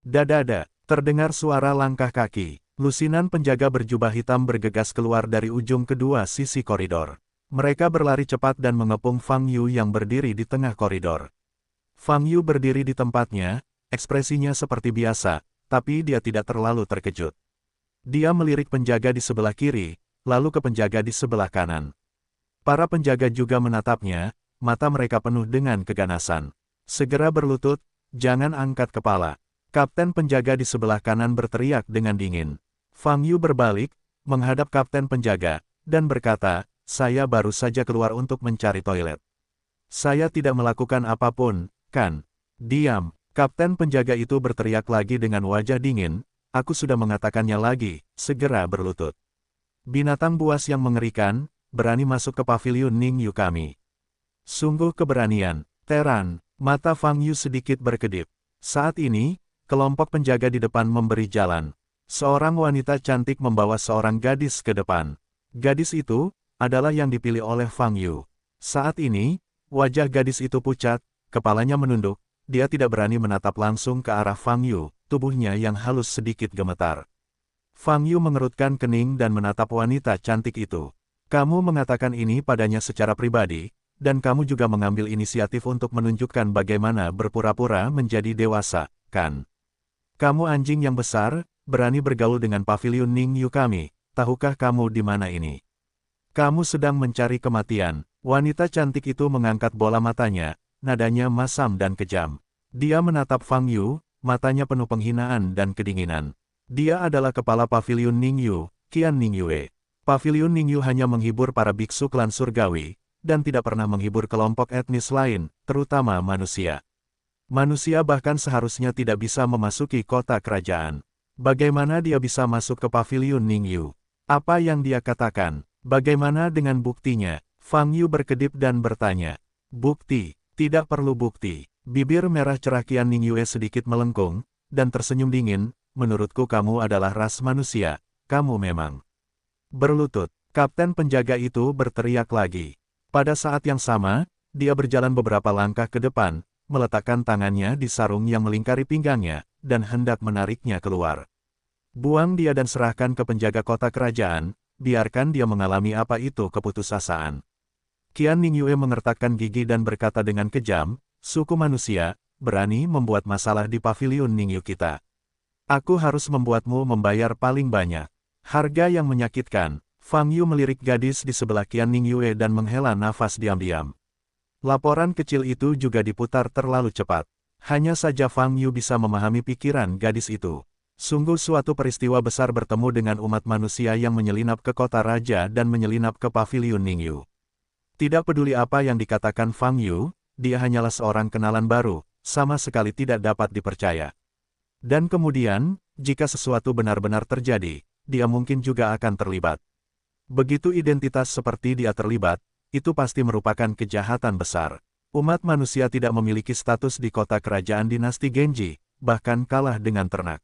Dadada, terdengar suara langkah kaki. Lusinan penjaga berjubah hitam bergegas keluar dari ujung kedua sisi koridor. Mereka berlari cepat dan mengepung Fang Yu yang berdiri di tengah koridor. Fang Yu berdiri di tempatnya, ekspresinya seperti biasa, tapi dia tidak terlalu terkejut. Dia melirik penjaga di sebelah kiri, lalu ke penjaga di sebelah kanan. Para penjaga juga menatapnya, mata mereka penuh dengan keganasan. Segera berlutut, jangan angkat kepala. Kapten penjaga di sebelah kanan berteriak dengan dingin. Fang Yu berbalik, menghadap kapten penjaga, dan berkata, saya baru saja keluar untuk mencari toilet. Saya tidak melakukan apapun, kan? Diam, kapten penjaga itu berteriak lagi dengan wajah dingin, aku sudah mengatakannya lagi, segera berlutut. Binatang buas yang mengerikan, berani masuk ke paviliun Ningyu kami. Sungguh keberanian, Teran, mata Fang Yu sedikit berkedip. Saat ini, kelompok penjaga di depan memberi jalan. Seorang wanita cantik membawa seorang gadis ke depan. Gadis itu adalah yang dipilih oleh Fang Yu. Saat ini, wajah gadis itu pucat, kepalanya menunduk, dia tidak berani menatap langsung ke arah Fang Yu, tubuhnya yang halus sedikit gemetar. Fang Yu mengerutkan kening dan menatap wanita cantik itu. Kamu mengatakan ini padanya secara pribadi, dan kamu juga mengambil inisiatif untuk menunjukkan bagaimana berpura-pura menjadi dewasa, kan? Kamu anjing yang besar, berani bergaul dengan paviliun Ningyu kami, tahukah kamu di mana ini? Kamu sedang mencari kematian. Wanita cantik itu mengangkat bola matanya, nadanya masam dan kejam. Dia menatap Fang Yu, matanya penuh penghinaan dan kedinginan. Dia adalah kepala paviliun Ningyu, Qian Ningyue. Paviliun Ningyu hanya menghibur para biksu klan surgawi, dan tidak pernah menghibur kelompok etnis lain, terutama manusia. Manusia bahkan seharusnya tidak bisa memasuki kota kerajaan. Bagaimana dia bisa masuk ke paviliun Ningyu? Apa yang dia katakan? Bagaimana dengan buktinya? Fang Yu berkedip dan bertanya. Bukti? Tidak perlu bukti. Bibir merah cerah Qian Ningyue sedikit melengkung, dan tersenyum dingin, menurutku kamu adalah ras manusia, kamu memang. Berlutut, kapten penjaga itu berteriak lagi. Pada saat yang sama, dia berjalan beberapa langkah ke depan, meletakkan tangannya di sarung yang melingkari pinggangnya, dan hendak menariknya keluar. Buang dia dan serahkan ke penjaga kota kerajaan, biarkan dia mengalami apa itu keputusasaan. Qian Ningyue mengertakkan gigi dan berkata dengan kejam, suku manusia, berani membuat masalah di paviliun Ningyu kita. Aku harus membuatmu membayar paling banyak. Harga yang menyakitkan. Fang Yu melirik gadis di sebelah Qian Ningyue dan menghela nafas diam-diam. Laporan kecil itu juga diputar terlalu cepat. Hanya saja Fang Yu bisa memahami pikiran gadis itu. Sungguh suatu peristiwa besar bertemu dengan umat manusia yang menyelinap ke kota raja dan menyelinap ke paviliun Ningyu. Tidak peduli apa yang dikatakan Fang Yu, dia hanyalah seorang kenalan baru, sama sekali tidak dapat dipercaya. Dan kemudian, jika sesuatu benar-benar terjadi, dia mungkin juga akan terlibat. Begitu identitas seperti dia terlibat, itu pasti merupakan kejahatan besar. Umat manusia tidak memiliki status di kota kerajaan dinasti Genji, bahkan kalah dengan ternak.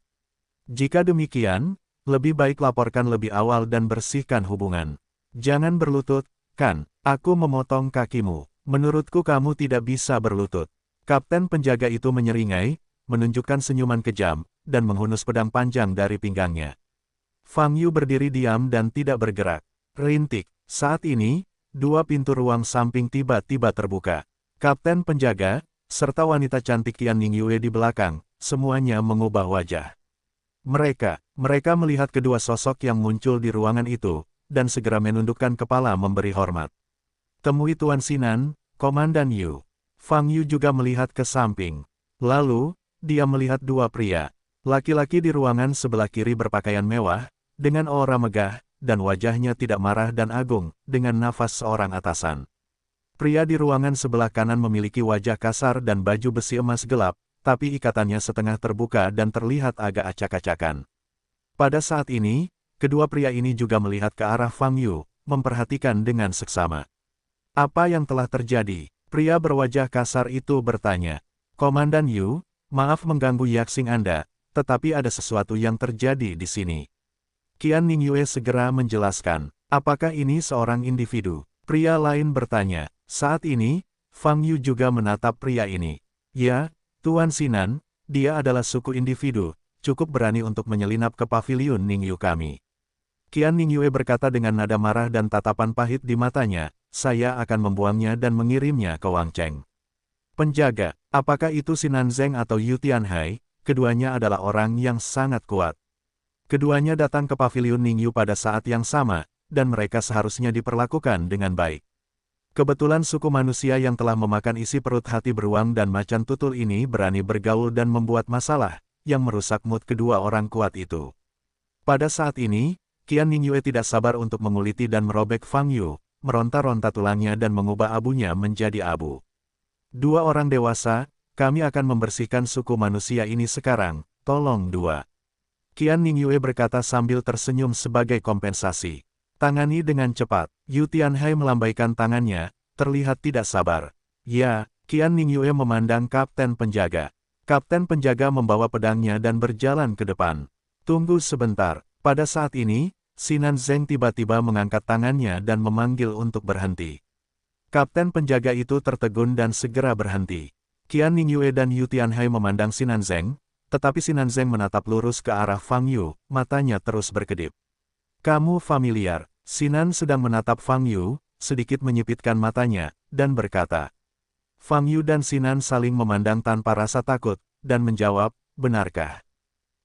Jika demikian, lebih baik laporkan lebih awal dan bersihkan hubungan. Jangan berlutut, kan? Aku memotong kakimu. Menurutku kamu tidak bisa berlutut. Kapten penjaga itu menyeringai, menunjukkan senyuman kejam, dan menghunus pedang panjang dari pinggangnya. Fang Yu berdiri diam dan tidak bergerak. Rintik. Saat ini, dua pintu ruang samping tiba-tiba terbuka. Kapten penjaga, serta wanita cantik Qian Ningyue di belakang, semuanya mengubah wajah. Mereka melihat kedua sosok yang muncul di ruangan itu, dan segera menundukkan kepala memberi hormat. Temui Tuan Sinan, Komandan Yu. Fang Yu juga melihat ke samping. Lalu, dia melihat dua pria. Laki-laki di ruangan sebelah kiri berpakaian mewah, dengan aura megah, dan wajahnya tidak marah dan agung, dengan nafas seorang atasan. Pria di ruangan sebelah kanan memiliki wajah kasar dan baju besi emas gelap, tapi ikatannya setengah terbuka dan terlihat agak acak-acakan. Pada saat ini, kedua pria ini juga melihat ke arah Fang Yu, memperhatikan dengan seksama. Apa yang telah terjadi? Pria berwajah kasar itu bertanya. Komandan Yu, maaf mengganggu yaksing Anda, tetapi ada sesuatu yang terjadi di sini. Qian Ningyue segera menjelaskan, apakah ini seorang individu? Pria lain bertanya. Saat ini, Fang Yu juga menatap pria ini. Ya, Tuan Sinan, dia adalah suku individu, cukup berani untuk menyelinap ke paviliun Ningyu kami. Qian Ningyue berkata dengan nada marah dan tatapan pahit di matanya, saya akan membuangnya dan mengirimnya ke Wang Cheng. Penjaga, apakah itu Sinan Zeng atau Yu Tianhai? Keduanya adalah orang yang sangat kuat. Keduanya datang ke paviliun Ningyu pada saat yang sama, dan mereka seharusnya diperlakukan dengan baik. Kebetulan suku manusia yang telah memakan isi perut hati beruang dan macan tutul ini berani bergaul dan membuat masalah, yang merusak mood kedua orang kuat itu. Pada saat ini, Qian Ningyue tidak sabar untuk menguliti dan merobek Fang Yu, meronta-ronta tulangnya dan mengubah abunya menjadi abu. Dua orang dewasa, kami akan membersihkan suku manusia ini sekarang, tolong dua. Qian Ningyue berkata sambil tersenyum sebagai kompensasi. Tangani dengan cepat. Yu Tianhai melambaikan tangannya, terlihat tidak sabar. Ya, Qian Ningyue memandang kapten penjaga. Kapten penjaga membawa pedangnya dan berjalan ke depan. Tunggu sebentar. Pada saat ini, Sinan Zeng tiba-tiba mengangkat tangannya dan memanggil untuk berhenti. Kapten penjaga itu tertegun dan segera berhenti. Qian Ningyue dan Yu Tianhai memandang Sinan Zeng, tetapi Sinan Zeng menatap lurus ke arah Fang Yu, matanya terus berkedip. Kamu familiar. Sinan sedang menatap Fang Yu, sedikit menyipitkan matanya, dan berkata. Fang Yu dan Sinan saling memandang tanpa rasa takut, dan menjawab, benarkah?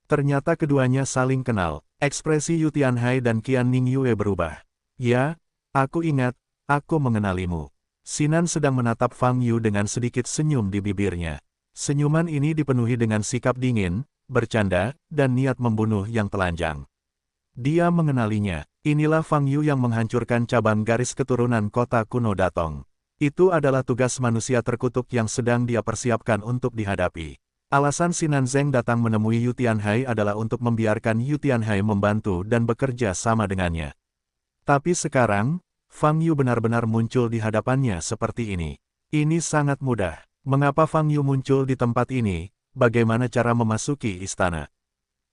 Ternyata keduanya saling kenal. Ekspresi Yu Tianhai dan Qian Ningyue berubah. Ya, aku ingat, aku mengenalimu. Sinan sedang menatap Fang Yu dengan sedikit senyum di bibirnya. Senyuman ini dipenuhi dengan sikap dingin, bercanda, dan niat membunuh yang telanjang. Dia mengenalinya. Inilah Fang Yu yang menghancurkan cabang garis keturunan kota kuno Datong. Itu adalah tugas manusia terkutuk yang sedang dia persiapkan untuk dihadapi. Alasan Sinan Zeng datang menemui Yu Tianhai adalah untuk membiarkan Yu Tianhai membantu dan bekerja sama dengannya. Tapi sekarang, Fang Yu benar-benar muncul di hadapannya seperti ini. Ini sangat mudah. Mengapa Fang Yu muncul di tempat ini? Bagaimana cara memasuki istana?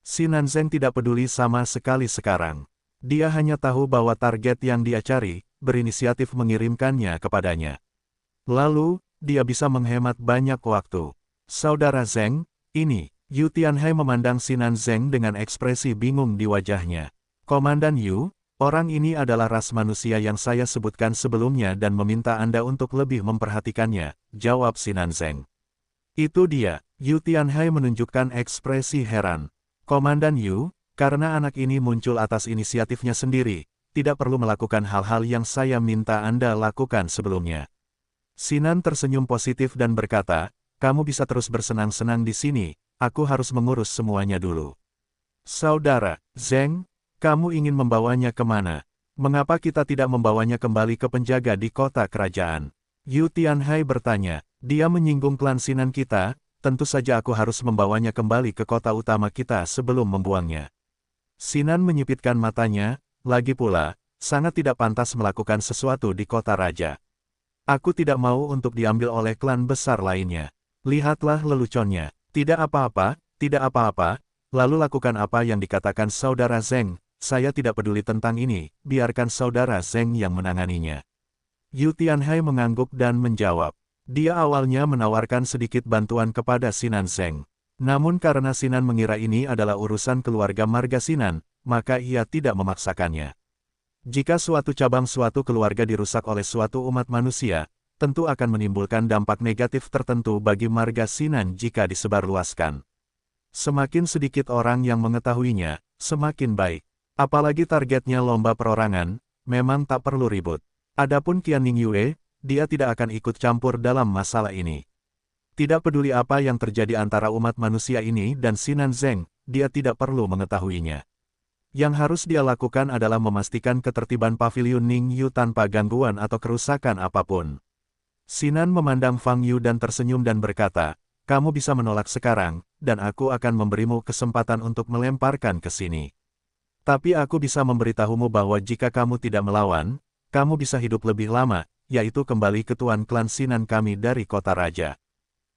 Sinan Zeng tidak peduli sama sekali sekarang. Dia hanya tahu bahwa target yang dia cari, berinisiatif mengirimkannya kepadanya. Lalu, dia bisa menghemat banyak waktu. Saudara Zeng, ini, Yu Tianhai memandang Sinan Zeng dengan ekspresi bingung di wajahnya. Komandan Yu, orang ini adalah ras manusia yang saya sebutkan sebelumnya dan meminta Anda untuk lebih memperhatikannya, jawab Sinan Zeng. Itu dia, Yu Tianhai menunjukkan ekspresi heran. Komandan Yu, karena anak ini muncul atas inisiatifnya sendiri, tidak perlu melakukan hal-hal yang saya minta Anda lakukan sebelumnya. Sinan tersenyum positif dan berkata, kamu bisa terus bersenang-senang di sini, aku harus mengurus semuanya dulu. Saudara, Zeng, kamu ingin membawanya kemana? Mengapa kita tidak membawanya kembali ke penjaga di kota kerajaan? Yu Tianhai bertanya, dia menyinggung klan Sinan kita, tentu saja aku harus membawanya kembali ke kota utama kita sebelum membuangnya. Sinan menyipitkan matanya, lagi pula, sangat tidak pantas melakukan sesuatu di kota raja. Aku tidak mau untuk diambil oleh klan besar lainnya. Lihatlah leluconnya, tidak apa-apa, lalu lakukan apa yang dikatakan saudara Zeng, saya tidak peduli tentang ini, biarkan saudara Zeng yang menanganinya. Yu Tianhai mengangguk dan menjawab. Dia awalnya menawarkan sedikit bantuan kepada Sinan Zeng. Namun karena Sinan mengira ini adalah urusan keluarga marga Sinan, maka ia tidak memaksakannya. Jika suatu cabang suatu keluarga dirusak oleh suatu umat manusia, tentu akan menimbulkan dampak negatif tertentu bagi marga Sinan jika disebarluaskan. Semakin sedikit orang yang mengetahuinya, semakin baik. Apalagi targetnya lomba perorangan, memang tak perlu ribut. Adapun Qian Ningyue, dia tidak akan ikut campur dalam masalah ini. Tidak peduli apa yang terjadi antara umat manusia ini dan Sinan Zeng, dia tidak perlu mengetahuinya. Yang harus dia lakukan adalah memastikan ketertiban paviliun Ningyu tanpa gangguan atau kerusakan apapun. Sinan memandang Fang Yu dan tersenyum dan berkata, kamu bisa menolak sekarang, dan aku akan memberimu kesempatan untuk melemparkan ke sini. Tapi aku bisa memberitahumu bahwa jika kamu tidak melawan, kamu bisa hidup lebih lama, yaitu kembali ke tuan klan Sinan kami dari kota raja.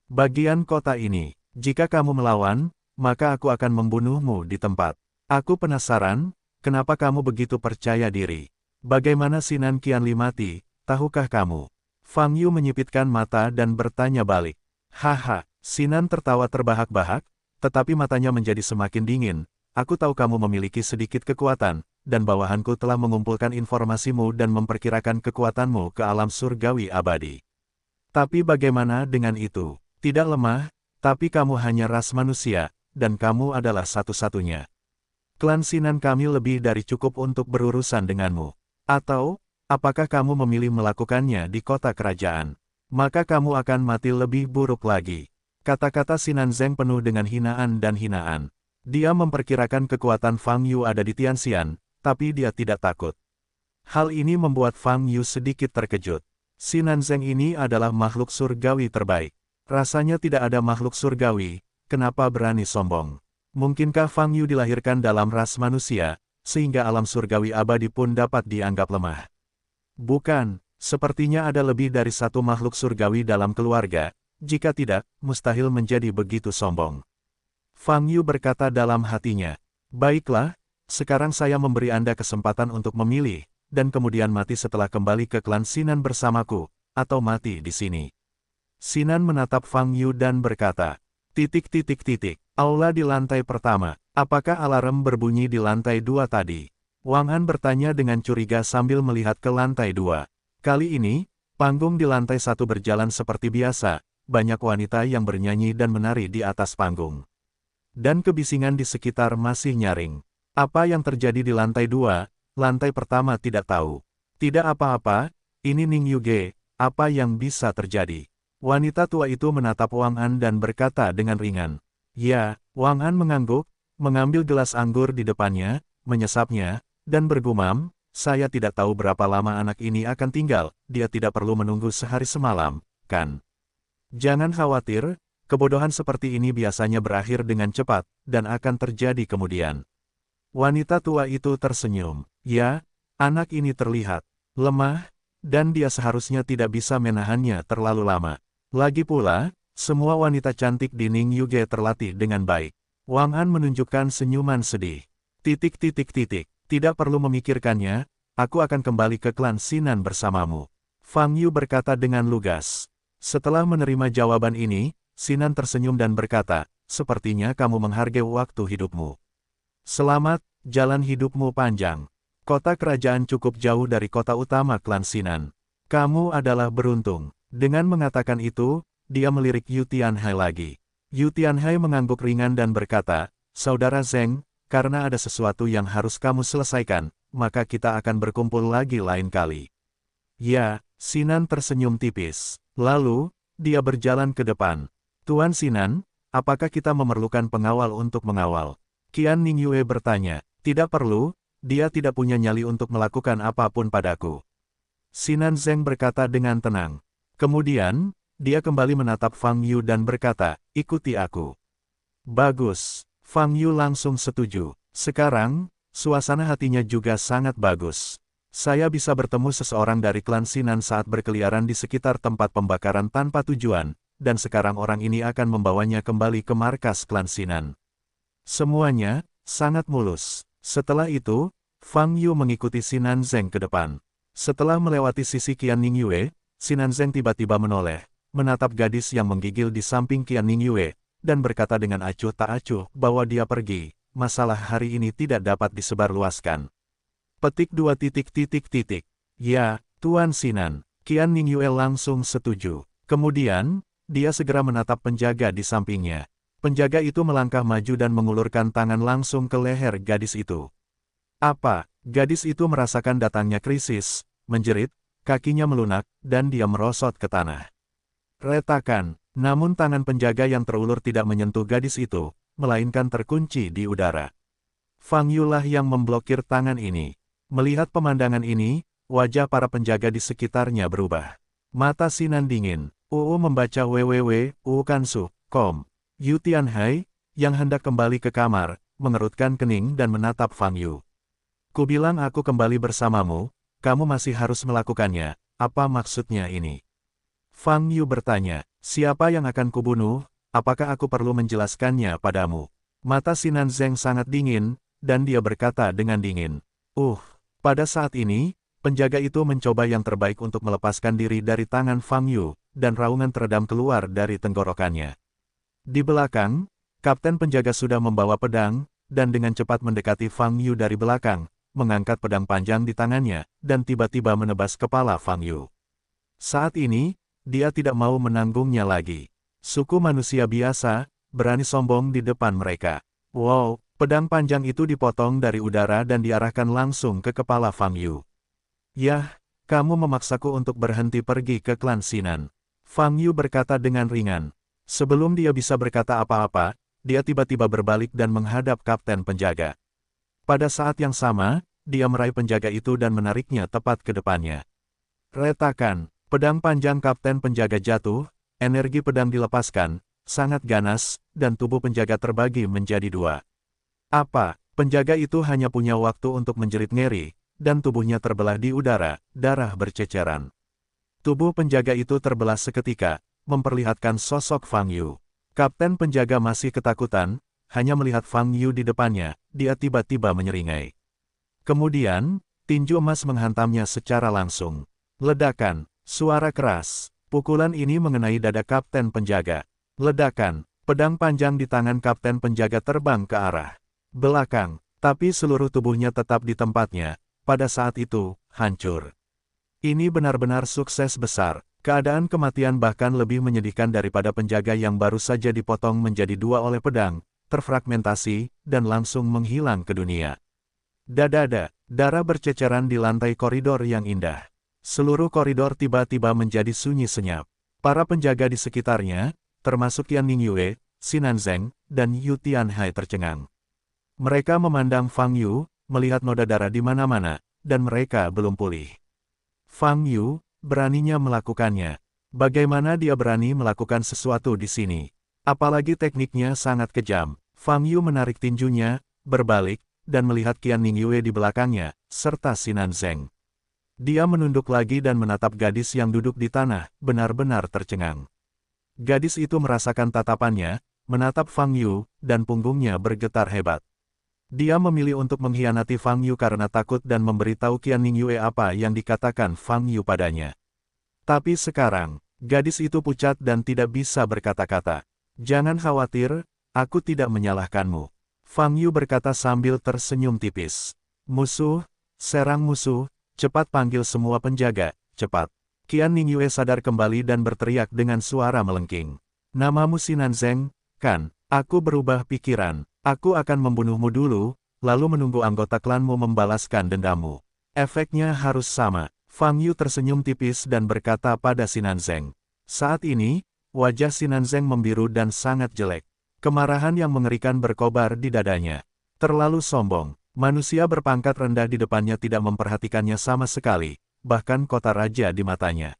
Bagian kota ini, jika kamu melawan, maka aku akan membunuhmu di tempat. Aku penasaran, kenapa kamu begitu percaya diri? Bagaimana Sinan Qianli mati, tahukah kamu? Fang Yu menyipitkan mata dan bertanya balik. Haha, Sinan tertawa terbahak-bahak, tetapi matanya menjadi semakin dingin. Aku tahu kamu memiliki sedikit kekuatan, dan bawahanku telah mengumpulkan informasimu dan memperkirakan kekuatanmu ke alam surgawi abadi. Tapi bagaimana dengan itu? Tidak lemah, tapi kamu hanya ras manusia, dan kamu adalah satu-satunya. Klan Sinan kami lebih dari cukup untuk berurusan denganmu. Atau, apakah kamu memilih melakukannya di kota kerajaan? Maka kamu akan mati lebih buruk lagi. Kata-kata Sinan Zeng penuh dengan hinaan dan hinaan. Dia memperkirakan kekuatan Fang Yu ada di Tianxian, tapi dia tidak takut. Hal ini membuat Fang Yu sedikit terkejut. Sinan Zeng ini adalah makhluk surgawi terbaik. Rasanya tidak ada makhluk surgawi, kenapa berani sombong? Mungkinkah Fang Yu dilahirkan dalam ras manusia, sehingga alam surgawi abadi pun dapat dianggap lemah? Bukan, sepertinya ada lebih dari satu makhluk surgawi dalam keluarga, jika tidak, mustahil menjadi begitu sombong. Fang Yu berkata dalam hatinya, baiklah, sekarang saya memberi Anda kesempatan untuk memilih, dan kemudian mati setelah kembali ke klan Sinan bersamaku, atau mati di sini. Sinan menatap Fang Yu dan berkata, Aula di lantai pertama, apakah alarm berbunyi di lantai 2 tadi? Wang An bertanya dengan curiga sambil melihat ke lantai 2. Kali ini, panggung di lantai 1 berjalan seperti biasa, banyak wanita yang bernyanyi dan menari di atas panggung. Dan kebisingan di sekitar masih nyaring. Apa yang terjadi di lantai 2, lantai pertama tidak tahu. Tidak apa-apa, ini Ning Yuge, apa yang bisa terjadi? Wanita tua itu menatap Wang An dan berkata dengan ringan. Ya, Wang An mengangguk, mengambil gelas anggur di depannya, menyesapnya, dan bergumam, saya tidak tahu berapa lama anak ini akan tinggal, dia tidak perlu menunggu sehari semalam, kan? Jangan khawatir, kebodohan seperti ini biasanya berakhir dengan cepat, dan akan terjadi kemudian. Wanita tua itu tersenyum. Ya, anak ini terlihat lemah, dan dia seharusnya tidak bisa menahannya terlalu lama. Lagi pula, semua wanita cantik di Ning Yuge terlatih dengan baik. Wang An menunjukkan senyuman sedih. Tidak perlu memikirkannya, aku akan kembali ke klan Sinan bersamamu. Fang Yu berkata dengan lugas. Setelah menerima jawaban ini, Sinan tersenyum dan berkata, sepertinya kamu menghargai waktu hidupmu. Selamat, jalan hidupmu panjang. Kota kerajaan cukup jauh dari kota utama klan Sinan. Kamu adalah beruntung. Dengan mengatakan itu, dia melirik Yu Tianhai lagi. Yu Tianhai mengangguk ringan dan berkata, Saudara Zeng, karena ada sesuatu yang harus kamu selesaikan, maka kita akan berkumpul lagi lain kali. Ya, Sinan tersenyum tipis. Lalu, dia berjalan ke depan. Tuan Sinan, apakah kita memerlukan pengawal untuk mengawal? Qian Ningyue bertanya. Tidak perlu, dia tidak punya nyali untuk melakukan apapun padaku. Sinan Zeng berkata dengan tenang. Kemudian, dia kembali menatap Fang Yu dan berkata, ikuti aku. Bagus. Fang Yu langsung setuju. Sekarang, suasana hatinya juga sangat bagus. Saya bisa bertemu seseorang dari klan Sinan saat berkeliaran di sekitar tempat pembakaran tanpa tujuan, dan sekarang orang ini akan membawanya kembali ke markas klan Sinan. Semuanya, sangat mulus. Setelah itu, Fang Yu mengikuti Sinan Zeng ke depan. Setelah melewati sisi Qian Ningyue, Sinan Zeng tiba-tiba menoleh, menatap gadis yang menggigil di samping Qian Ningyue, dan berkata dengan acuh tak acuh bahwa dia pergi, masalah hari ini tidak dapat disebarluaskan. Petik 2. Ya, Tuan Sinan. Qian Ningyue langsung setuju. Kemudian, dia segera menatap penjaga di sampingnya. Penjaga itu melangkah maju dan mengulurkan tangan langsung ke leher gadis itu. Apa? Gadis itu merasakan datangnya krisis, menjerit, kakinya melunak, dan dia merosot ke tanah. Retakan, namun tangan penjaga yang terulur tidak menyentuh gadis itu, melainkan terkunci di udara. Fang Yu lah yang memblokir tangan ini. Melihat pemandangan ini, wajah para penjaga di sekitarnya berubah. Mata Sinan dingin. Membaca www.ukansu.com. Yu Tianhai, yang hendak kembali ke kamar, mengerutkan kening dan menatap Fang Yu. Kubilang aku kembali bersamamu, kamu masih harus melakukannya, apa maksudnya ini? Fang Yu bertanya, siapa yang akan kubunuh, apakah aku perlu menjelaskannya padamu? Mata Sinan Zeng sangat dingin, dan dia berkata dengan dingin. Pada saat ini, penjaga itu mencoba yang terbaik untuk melepaskan diri dari tangan Fang Yu, dan raungan teredam keluar dari tenggorokannya. Di belakang, kapten penjaga sudah membawa pedang, dan dengan cepat mendekati Fang Yu dari belakang, mengangkat pedang panjang di tangannya, dan tiba-tiba menebas kepala Fang Yu. Saat ini, dia tidak mau menanggungnya lagi. Suku manusia biasa, berani sombong di depan mereka. Wow, pedang panjang itu dipotong dari udara dan diarahkan langsung ke kepala Fang Yu. Yah, kamu memaksaku untuk berhenti pergi ke klan Sinan. Fang Yu berkata dengan ringan. Sebelum dia bisa berkata apa-apa, dia tiba-tiba berbalik dan menghadap kapten penjaga. Pada saat yang sama, dia meraih penjaga itu dan menariknya tepat ke depannya. Retakan, pedang panjang kapten penjaga jatuh, energi pedang dilepaskan, sangat ganas, dan tubuh penjaga terbagi menjadi dua. Apa? Penjaga itu hanya punya waktu untuk menjerit ngeri, dan tubuhnya terbelah di udara, darah berceceran. Tubuh penjaga itu terbelah seketika, memperlihatkan sosok Fang Yu. Kapten penjaga masih ketakutan, hanya melihat Fang Yu di depannya, dia tiba-tiba menyeringai. Kemudian, tinju emas menghantamnya secara langsung. Ledakan, suara keras, pukulan ini mengenai dada kapten penjaga. Ledakan, pedang panjang di tangan kapten penjaga terbang ke arah belakang, tapi seluruh tubuhnya tetap di tempatnya, pada saat itu, hancur. Ini benar-benar sukses besar. Keadaan kematian bahkan lebih menyedihkan daripada penjaga yang baru saja dipotong menjadi dua oleh pedang, terfragmentasi, dan langsung menghilang ke dunia. Dadada, darah berceceran di lantai koridor yang indah. Seluruh koridor tiba-tiba menjadi sunyi senyap. Para penjaga di sekitarnya, termasuk Qian Ningyue, Sinan Zeng, dan Yu Tianhai tercengang. Mereka memandang Fang Yu, melihat noda darah di mana-mana, dan mereka belum pulih. Fang Yu, beraninya melakukannya. Bagaimana dia berani melakukan sesuatu di sini? Apalagi tekniknya sangat kejam. Fang Yu menarik tinjunya, berbalik, dan melihat Qian Ningyue di belakangnya, serta Sinan Zeng. Dia menunduk lagi dan menatap gadis yang duduk di tanah, benar-benar tercengang. Gadis itu merasakan tatapannya, menatap Fang Yu, dan punggungnya bergetar hebat. Dia memilih untuk mengkhianati Fang Yu karena takut dan memberitahu Qian Ningyue apa yang dikatakan Fang Yu padanya. Tapi sekarang, gadis itu pucat dan tidak bisa berkata-kata. Jangan khawatir, aku tidak menyalahkanmu. Fang Yu berkata sambil tersenyum tipis. Musuh, serang musuh, cepat panggil semua penjaga, cepat. Qian Ningyue sadar kembali dan berteriak dengan suara melengking. Namamu Sinan Zeng, kan? Aku berubah pikiran. Aku akan membunuhmu dulu, lalu menunggu anggota klanmu membalaskan dendammu. Efeknya harus sama. Fang Yu tersenyum tipis dan berkata pada Sinan Zeng. Saat ini, wajah Sinan Zeng membiru dan sangat jelek. Kemarahan yang mengerikan berkobar di dadanya. Terlalu sombong. Manusia berpangkat rendah di depannya tidak memperhatikannya sama sekali, bahkan kota raja di matanya.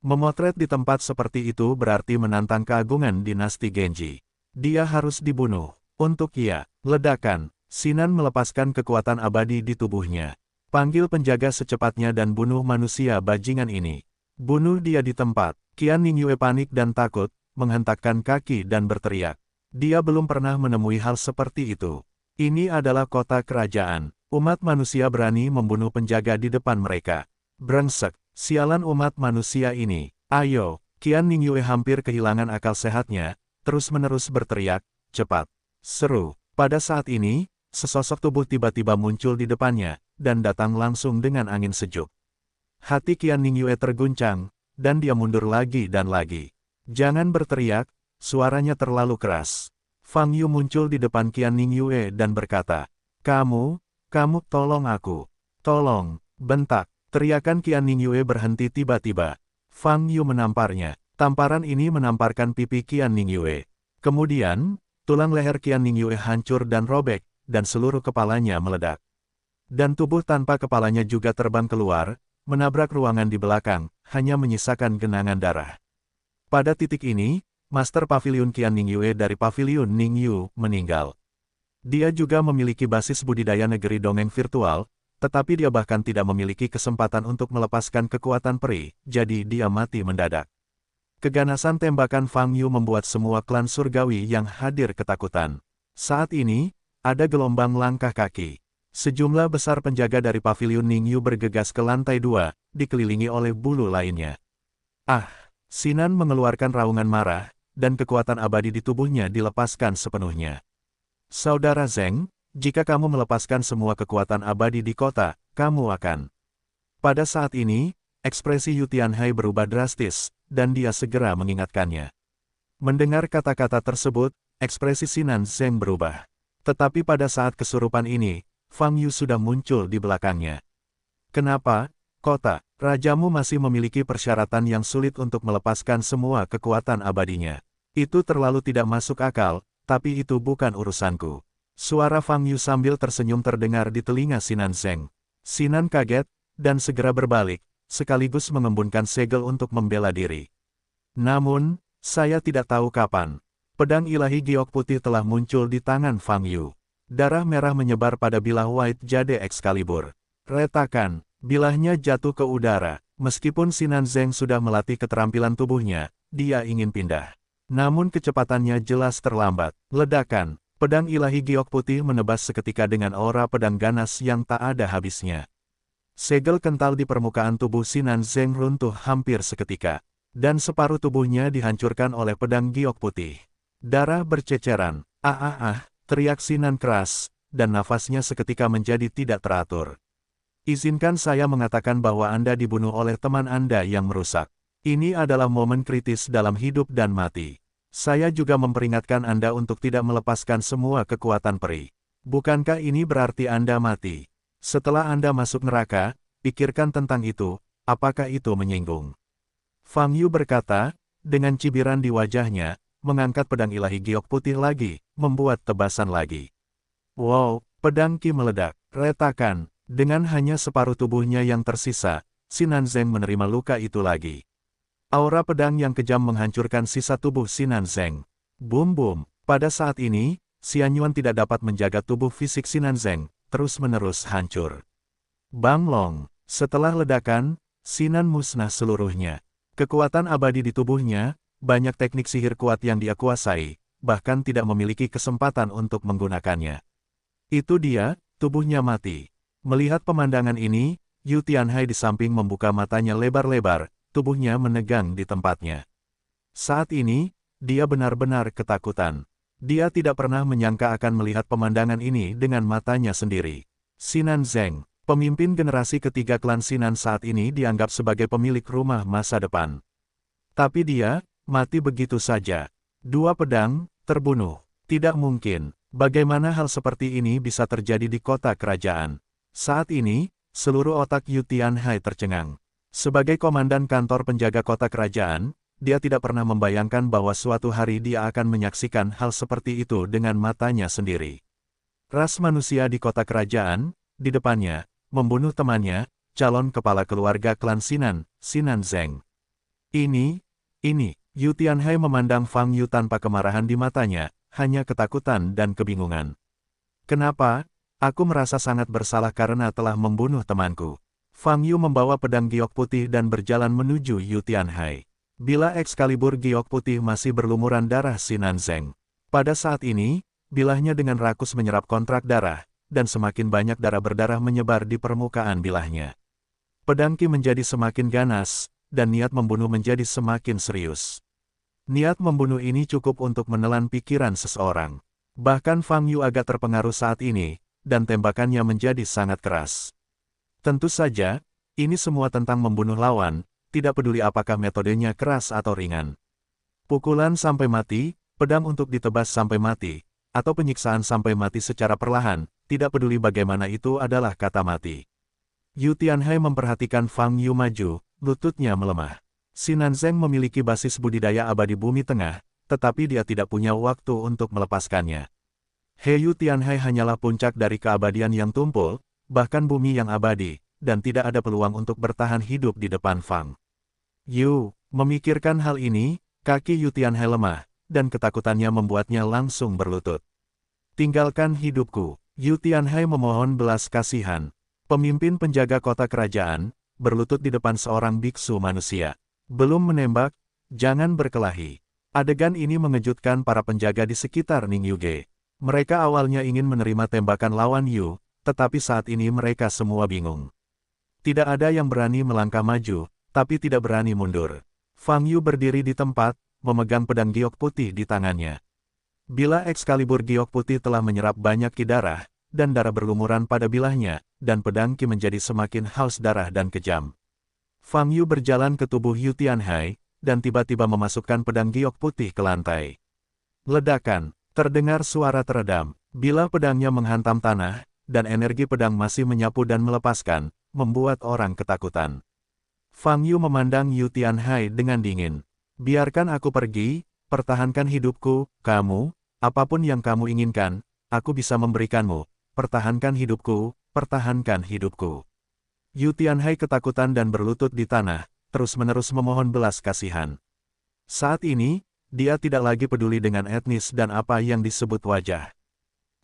Memotret di tempat seperti itu berarti menantang keagungan dinasti Genji. Dia harus dibunuh. Untuk ia, ledakan, Sinan melepaskan kekuatan abadi di tubuhnya. Panggil penjaga secepatnya dan bunuh manusia bajingan ini. Bunuh dia di tempat. Qian Ningyue panik dan takut, menghentakkan kaki dan berteriak. Dia belum pernah menemui hal seperti itu. Ini adalah kota kerajaan. Umat manusia berani membunuh penjaga di depan mereka. Brengsek, sialan umat manusia ini. Ayo, Qian Ningyue hampir kehilangan akal sehatnya, terus-menerus berteriak, cepat. Seru. Pada saat ini, sesosok tubuh tiba-tiba muncul di depannya, dan datang langsung dengan angin sejuk. Hati Qian Ningyue terguncang, dan dia mundur lagi dan lagi. Jangan berteriak, suaranya terlalu keras. Fang Yu muncul di depan Qian Ningyue dan berkata, kamu tolong aku. Tolong, bentak. Teriakan Qian Ningyue berhenti tiba-tiba. Fang Yu menamparnya. Tamparan ini menamparkan pipi Qian Ningyue. Kemudian, tulang leher Qian Ningyue hancur dan robek, dan seluruh kepalanya meledak. Dan tubuh tanpa kepalanya juga terbang keluar, menabrak ruangan di belakang, hanya menyisakan genangan darah. Pada titik ini, Master Pavilion Qian Ningyue dari Pavilion Ningyu meninggal. Dia juga memiliki basis budidaya negeri dongeng virtual, tetapi dia bahkan tidak memiliki kesempatan untuk melepaskan kekuatan peri, jadi dia mati mendadak. Keganasan tembakan Fang Yu membuat semua klan surgawi yang hadir ketakutan. Saat ini, ada gelombang langkah kaki. Sejumlah besar penjaga dari Pavilion Ningyu bergegas ke lantai 2, dikelilingi oleh bulu lainnya. Ah! Sinan mengeluarkan raungan marah, dan kekuatan abadi di tubuhnya dilepaskan sepenuhnya. Saudara Zeng, jika kamu melepaskan semua kekuatan abadi di kota, kamu akan. Pada saat ini, ekspresi Yu Tianhai berubah drastis, dan dia segera mengingatkannya. Mendengar kata-kata tersebut, ekspresi Sinan Zeng berubah. Tetapi pada saat kesurupan ini, Fang Yu sudah muncul di belakangnya. Kenapa, kota, rajamu masih memiliki persyaratan yang sulit untuk melepaskan semua kekuatan abadinya? Itu terlalu tidak masuk akal, tapi itu bukan urusanku. Suara Fang Yu sambil tersenyum terdengar di telinga Sinan Zeng. Sinan kaget, dan segera berbalik, sekaligus mengembunkan segel untuk membela diri. Namun, saya tidak tahu kapan. Pedang ilahi giok putih telah muncul di tangan Fang Yu. Darah merah menyebar pada bilah White Jade Excalibur. Retakan, bilahnya jatuh ke udara. Meskipun Sinan Zeng sudah melatih keterampilan tubuhnya, dia ingin pindah. Namun kecepatannya jelas terlambat. Ledakan, pedang ilahi giok putih menebas seketika dengan aura pedang ganas yang tak ada habisnya. Segel kental di permukaan tubuh Sinan Zeng runtuh hampir seketika. Dan separuh tubuhnya dihancurkan oleh pedang giok putih. Darah berceceran. Teriak Sinan keras, dan nafasnya seketika menjadi tidak teratur. Izinkan saya mengatakan bahwa Anda dibunuh oleh teman Anda yang merusak. Ini adalah momen kritis dalam hidup dan mati. Saya juga memperingatkan Anda untuk tidak melepaskan semua kekuatan peri. Bukankah ini berarti Anda mati? Setelah Anda masuk neraka, pikirkan tentang itu, apakah itu menyinggung? Fang Yu berkata, dengan cibiran di wajahnya, mengangkat pedang ilahi giok putih lagi, membuat tebasan lagi. Wow, pedang Qi meledak, retakan, dengan hanya separuh tubuhnya yang tersisa, Sinan Zeng menerima luka itu lagi. Aura pedang yang kejam menghancurkan sisa tubuh Sinan Zeng. Boom, pada saat ini, Xian Yuan tidak dapat menjaga tubuh fisik Sinan Zeng, terus-menerus hancur. Bang Long, setelah ledakan, Sinan musnah seluruhnya. Kekuatan abadi di tubuhnya, banyak teknik sihir kuat yang dia kuasai, bahkan tidak memiliki kesempatan untuk menggunakannya. Itu dia, tubuhnya mati. Melihat pemandangan ini, Yu Tianhai di samping membuka matanya lebar-lebar, tubuhnya menegang di tempatnya. Saat ini, dia benar-benar ketakutan. Dia tidak pernah menyangka akan melihat pemandangan ini dengan matanya sendiri. Sinan Zeng, pemimpin generasi ketiga klan Sinan saat ini dianggap sebagai pemilik rumah masa depan. Tapi dia, mati begitu saja. Dua pedang, terbunuh. Tidak mungkin. Bagaimana hal seperti ini bisa terjadi di kota kerajaan? Saat ini, seluruh otak Yu Tianhai tercengang. Sebagai komandan kantor penjaga kota kerajaan, dia tidak pernah membayangkan bahwa suatu hari dia akan menyaksikan hal seperti itu dengan matanya sendiri. Ras manusia di kota kerajaan, di depannya, membunuh temannya, calon kepala keluarga klan Sinan, Sinan Zeng. Ini, Yu Tianhai memandang Fang Yu tanpa kemarahan di matanya, hanya ketakutan dan kebingungan. Kenapa? Aku merasa sangat bersalah karena telah membunuh temanku. Fang Yu membawa pedang giok putih dan berjalan menuju Yu Tianhai. Bila Excalibur giok putih masih berlumuran darah Sinan Zeng. Pada saat ini, bilahnya dengan rakus menyerap kontrak darah, dan semakin banyak darah berdarah menyebar di permukaan bilahnya. Pedang Qi menjadi semakin ganas, dan niat membunuh menjadi semakin serius. Niat membunuh ini cukup untuk menelan pikiran seseorang. Bahkan Fang Yu agak terpengaruh saat ini, dan tembakannya menjadi sangat keras. Tentu saja, ini semua tentang membunuh lawan, tidak peduli apakah metodenya keras atau ringan. Pukulan sampai mati, pedang untuk ditebas sampai mati, atau penyiksaan sampai mati secara perlahan, tidak peduli bagaimana itu adalah kata mati. Yu Tianhai memperhatikan Fang Yu maju, lututnya melemah. Sinan Zeng memiliki basis budidaya abadi bumi tengah, tetapi dia tidak punya waktu untuk melepaskannya. He Yu Tianhai hanyalah puncak dari keabadian yang tumpul, bahkan bumi yang abadi, dan tidak ada peluang untuk bertahan hidup di depan Fang Yu. Memikirkan hal ini, kaki Yu Tianhai lemah, dan ketakutannya membuatnya langsung berlutut. Tinggalkan hidupku. Yu Tianhai memohon belas kasihan. Pemimpin penjaga kota kerajaan, berlutut di depan seorang biksu manusia. Belum menembak, jangan berkelahi. Adegan ini mengejutkan para penjaga di sekitar Ning Yuge. Mereka awalnya ingin menerima tembakan lawan Yu, tetapi saat ini mereka semua bingung. Tidak ada yang berani melangkah maju, tapi tidak berani mundur. Fang Yu berdiri di tempat, memegang pedang giok putih di tangannya. Bilah Excalibur giok putih telah menyerap banyak ki darah, dan darah berlumuran pada bilahnya, dan pedang ki menjadi semakin haus darah dan kejam. Fang Yu berjalan ke tubuh Yu Tianhai, dan tiba-tiba memasukkan pedang giok putih ke lantai. Ledakan, terdengar suara teredam, bila pedangnya menghantam tanah, dan energi pedang masih menyapu dan melepaskan, membuat orang ketakutan. Fang Yu memandang Yu Tianhai dengan dingin. Biarkan aku pergi, pertahankan hidupku, kamu, apapun yang kamu inginkan, aku bisa memberikanmu, pertahankan hidupku, pertahankan hidupku. Yu Tianhai ketakutan dan berlutut di tanah, terus-menerus memohon belas kasihan. Saat ini, dia tidak lagi peduli dengan etnis dan apa yang disebut wajah.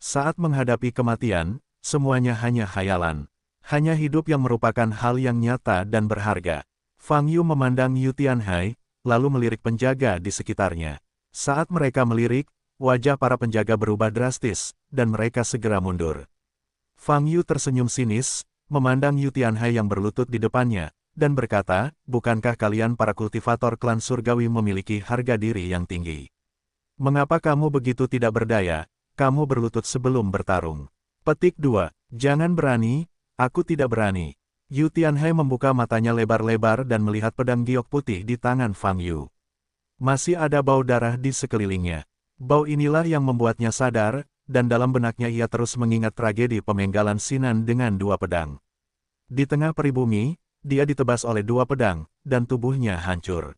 Saat menghadapi kematian, semuanya hanya khayalan. Hanya hidup yang merupakan hal yang nyata dan berharga. Fang Yu memandang Yu Tianhai, lalu melirik penjaga di sekitarnya. Saat mereka melirik, wajah para penjaga berubah drastis, dan mereka segera mundur. Fang Yu tersenyum sinis, memandang Yu Tianhai yang berlutut di depannya, dan berkata, bukankah kalian para kultivator klan surgawi memiliki harga diri yang tinggi? Mengapa kamu begitu tidak berdaya, kamu berlutut sebelum bertarung? Petik 2. Jangan berani, aku tidak berani. Yu Tianhai membuka matanya lebar-lebar dan melihat pedang giok putih di tangan Fang Yu. Masih ada bau darah di sekelilingnya. Bau inilah yang membuatnya sadar, dan dalam benaknya ia terus mengingat tragedi pemenggalan Sinan dengan dua pedang. Di tengah pribumi, dia ditebas oleh dua pedang, dan tubuhnya hancur.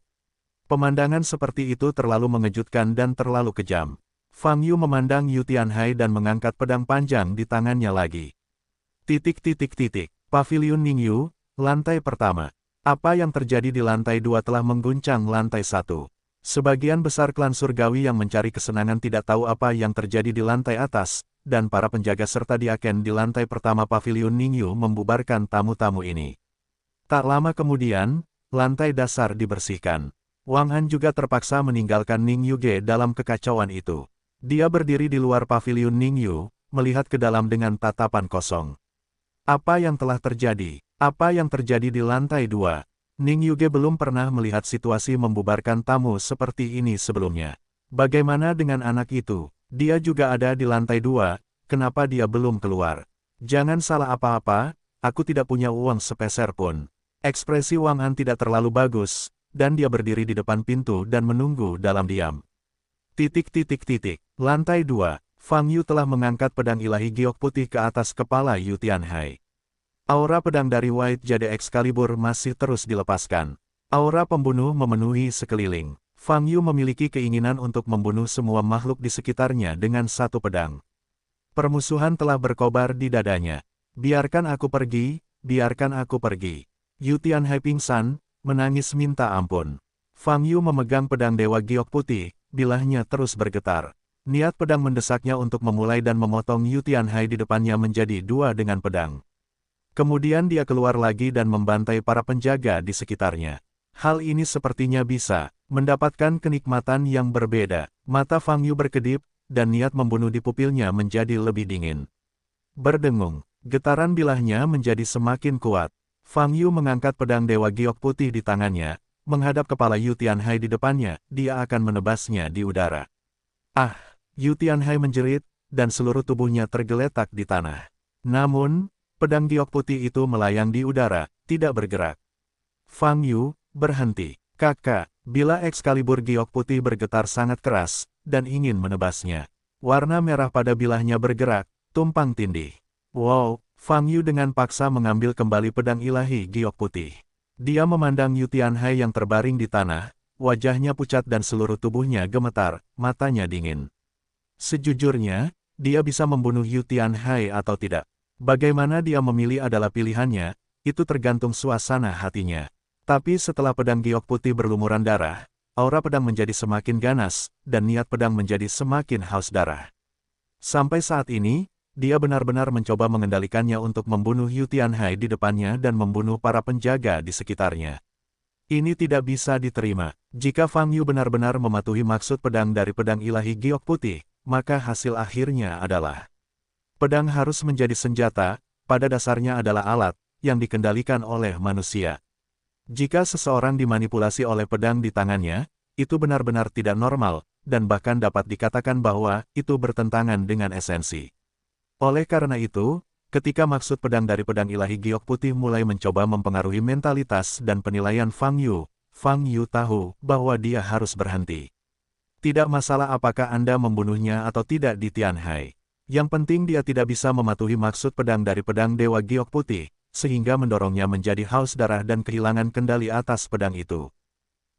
Pemandangan seperti itu terlalu mengejutkan dan terlalu kejam. Fang Yu memandang Yu Tianhai dan mengangkat pedang panjang di tangannya lagi. Paviliun Ningyu, lantai pertama. Apa yang terjadi di lantai 2 telah mengguncang lantai 1. Sebagian besar klan surgawi yang mencari kesenangan tidak tahu apa yang terjadi di lantai atas, dan para penjaga serta diaken di lantai pertama Paviliun Ningyu membubarkan tamu-tamu ini. Tak lama kemudian, lantai dasar dibersihkan. Wang Han juga terpaksa meninggalkan Ningyu Ge dalam kekacauan itu. Dia berdiri di luar Paviliun Ningyu, melihat ke dalam dengan tatapan kosong. Apa yang telah terjadi? Apa yang terjadi di lantai 2? Ning Yuge belum pernah melihat situasi membubarkan tamu seperti ini sebelumnya. Bagaimana dengan anak itu? Dia juga ada di lantai 2, kenapa dia belum keluar? Jangan salah apa-apa, aku tidak punya uang sepeser pun. Ekspresi Wang Han tidak terlalu bagus, dan dia berdiri di depan pintu dan menunggu dalam diam. Lantai 2. Fang Yu telah mengangkat pedang ilahi giok putih ke atas kepala Yu Tianhai. Aura pedang dari White Jade Excalibur masih terus dilepaskan. Aura pembunuh memenuhi sekeliling. Fang Yu memiliki keinginan untuk membunuh semua makhluk di sekitarnya dengan satu pedang. Permusuhan telah berkobar di dadanya. Biarkan aku pergi, biarkan aku pergi. Yu Tianhai pingsan, menangis minta ampun. Fang Yu memegang pedang Dewa Giok Putih, bilahnya terus bergetar. Niat pedang mendesaknya untuk memulai dan memotong Yu Tianhai di depannya menjadi dua dengan pedang. Kemudian dia keluar lagi dan membantai para penjaga di sekitarnya. Hal ini sepertinya bisa mendapatkan kenikmatan yang berbeda. Mata Fang Yu berkedip, dan niat membunuh di pupilnya menjadi lebih dingin. Berdengung, getaran bilahnya menjadi semakin kuat. Fang Yu mengangkat pedang Dewa Giok Putih di tangannya, menghadap kepala Yu Tianhai di depannya, dia akan menebasnya di udara. Ah! Yu Tianhai menjerit, dan seluruh tubuhnya tergeletak di tanah. Namun, pedang giok putih itu melayang di udara, tidak bergerak. Fang Yu, berhenti. Kakak, bila Excalibur giok putih bergetar sangat keras, dan ingin menebasnya. Warna merah pada bilahnya bergerak, tumpang tindih. Wow, Fang Yu dengan paksa mengambil kembali pedang ilahi giok putih. Dia memandang Yu Tianhai yang terbaring di tanah, wajahnya pucat dan seluruh tubuhnya gemetar, matanya dingin. Sejujurnya, dia bisa membunuh Yu Tianhai atau tidak. Bagaimana dia memilih adalah pilihannya, itu tergantung suasana hatinya. Tapi setelah pedang giok putih berlumuran darah, aura pedang menjadi semakin ganas, dan niat pedang menjadi semakin haus darah. Sampai saat ini, dia benar-benar mencoba mengendalikannya untuk membunuh Yu Tianhai di depannya dan membunuh para penjaga di sekitarnya. Ini tidak bisa diterima. Jika Fang Yu benar-benar mematuhi maksud pedang dari pedang ilahi giok putih, maka hasil akhirnya adalah pedang harus menjadi senjata, pada dasarnya adalah alat, yang dikendalikan oleh manusia. Jika seseorang dimanipulasi oleh pedang di tangannya, itu benar-benar tidak normal, dan bahkan dapat dikatakan bahwa itu bertentangan dengan esensi. Oleh karena itu, ketika maksud pedang dari pedang ilahi giok putih mulai mencoba mempengaruhi mentalitas dan penilaian Fang Yu tahu bahwa dia harus berhenti. Tidak masalah apakah Anda membunuhnya atau tidak di Tianhai. Yang penting dia tidak bisa mematuhi maksud pedang dari pedang Dewa Giok Putih, sehingga mendorongnya menjadi haus darah dan kehilangan kendali atas pedang itu.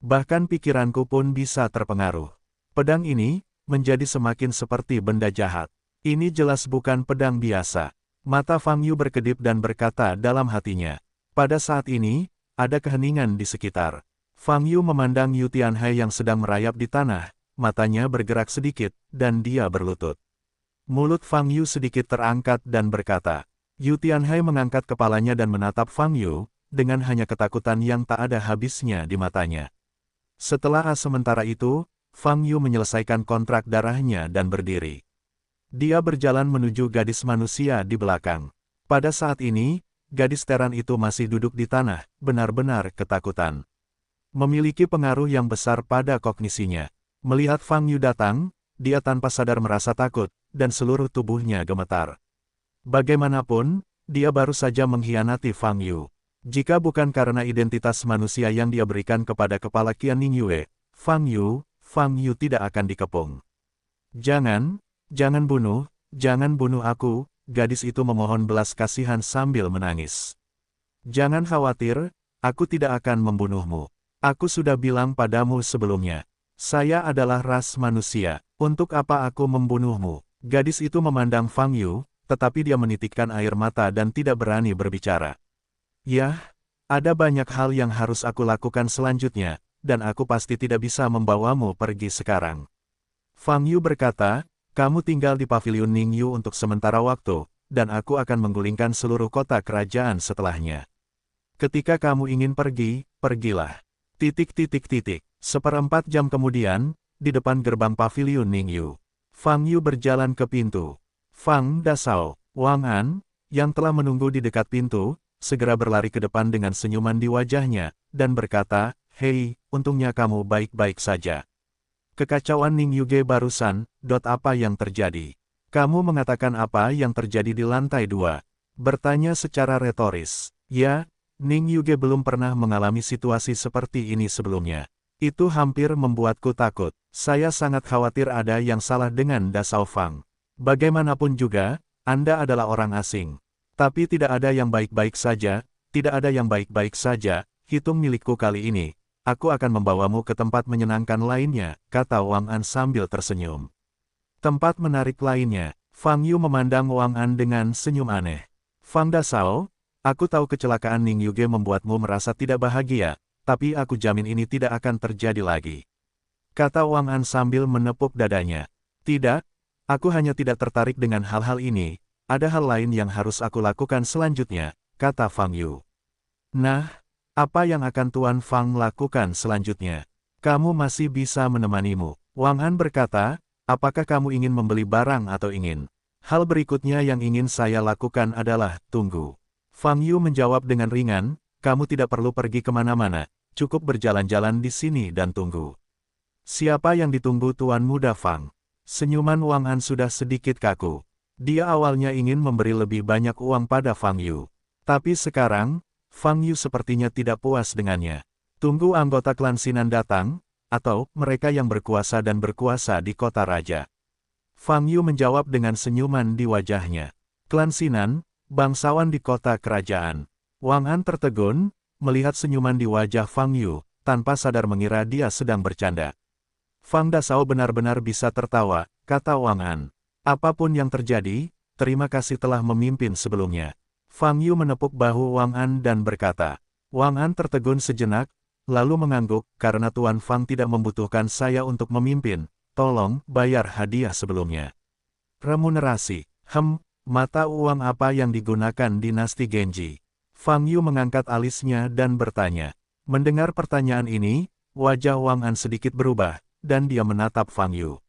Bahkan pikiranku pun bisa terpengaruh. Pedang ini menjadi semakin seperti benda jahat. Ini jelas bukan pedang biasa. Mata Fang Yu berkedip dan berkata dalam hatinya. Pada saat ini, ada keheningan di sekitar. Fang Yu memandang Yu Tianhai yang sedang merayap di tanah, matanya bergerak sedikit, dan dia berlutut. Mulut Fang Yu sedikit terangkat dan berkata. Yu Tianhai mengangkat kepalanya dan menatap Fang Yu, dengan hanya ketakutan yang tak ada habisnya di matanya. Setelah sementara itu, Fang Yu menyelesaikan kontrak darahnya dan berdiri. Dia berjalan menuju gadis manusia di belakang. Pada saat ini, gadis teran itu masih duduk di tanah, benar-benar ketakutan. Memiliki pengaruh yang besar pada kognisinya. Melihat Fang Yu datang, dia tanpa sadar merasa takut, dan seluruh tubuhnya gemetar. Bagaimanapun, dia baru saja mengkhianati Fang Yu. Jika bukan karena identitas manusia yang dia berikan kepada kepala Qian Ningyue, Fang Yu tidak akan dikepung. Jangan bunuh aku, gadis itu memohon belas kasihan sambil menangis. Jangan khawatir, aku tidak akan membunuhmu. Aku sudah bilang padamu sebelumnya. Saya adalah ras manusia, untuk apa aku membunuhmu? Gadis itu memandang Fang Yu, tetapi dia menitikkan air mata dan tidak berani berbicara. Yah, ada banyak hal yang harus aku lakukan selanjutnya, dan aku pasti tidak bisa membawamu pergi sekarang. Fang Yu berkata, kamu tinggal di pavilion Ningyu untuk sementara waktu, dan aku akan menggulingkan seluruh kota kerajaan setelahnya. Ketika kamu ingin pergi, pergilah. Seperempat jam kemudian, di depan gerbang pavilion Ningyu, Fang Yu berjalan ke pintu. Fang Dasao, Wang An, yang telah menunggu di dekat pintu, segera berlari ke depan dengan senyuman di wajahnya, dan berkata, hei, untungnya kamu baik-baik saja. Kekacauan Ningyuge barusan, apa yang terjadi? Kamu mengatakan apa yang terjadi di lantai 2? Bertanya secara retoris. Ya, Ningyuge belum pernah mengalami situasi seperti ini sebelumnya. Itu hampir membuatku takut. Saya sangat khawatir ada yang salah dengan Dasao Fang. Bagaimanapun juga, Anda adalah orang asing. Tapi tidak ada yang baik-baik saja, hitung milikku kali ini. Aku akan membawamu ke tempat menyenangkan lainnya, kata Wang An sambil tersenyum. Tempat menarik lainnya, Fang Yu memandang Wang An dengan senyum aneh. Fang Dasao, aku tahu kecelakaan Ningyuge membuatmu merasa tidak bahagia, tapi aku jamin ini tidak akan terjadi lagi. Kata Wang An sambil menepuk dadanya. Tidak, aku hanya tidak tertarik dengan hal-hal ini, ada hal lain yang harus aku lakukan selanjutnya, kata Fang Yu. Nah, apa yang akan Tuan Fang lakukan selanjutnya? Kamu masih bisa menemanimu. Wang An berkata, apakah kamu ingin membeli barang atau ingin? Hal berikutnya yang ingin saya lakukan adalah, tunggu. Fang Yu menjawab dengan ringan, kamu tidak perlu pergi kemana-mana, cukup berjalan-jalan di sini dan tunggu. Siapa yang ditunggu Tuan Muda Fang? Senyuman Wang An sudah sedikit kaku. Dia awalnya ingin memberi lebih banyak uang pada Fang Yu. Tapi sekarang, Fang Yu sepertinya tidak puas dengannya. Tunggu anggota klan Sinan datang, atau mereka yang berkuasa dan berkuasa di kota raja. Fang Yu menjawab dengan senyuman di wajahnya. Klan Sinan, bangsawan di kota kerajaan. Wang An tertegun, melihat senyuman di wajah Fang Yu, tanpa sadar mengira dia sedang bercanda. Fang Dasao benar-benar bisa tertawa, kata Wang An. Apapun yang terjadi, terima kasih telah memimpin sebelumnya. Fang Yu menepuk bahu Wang An dan berkata. Wang An tertegun sejenak, lalu mengangguk, karena Tuan Fang tidak membutuhkan saya untuk memimpin, tolong bayar hadiah sebelumnya. Remunerasi, mata uang apa yang digunakan dinasti Genji? Fang Yu mengangkat alisnya dan bertanya. Mendengar pertanyaan ini, wajah Wang An sedikit berubah, dan dia menatap Fang Yu.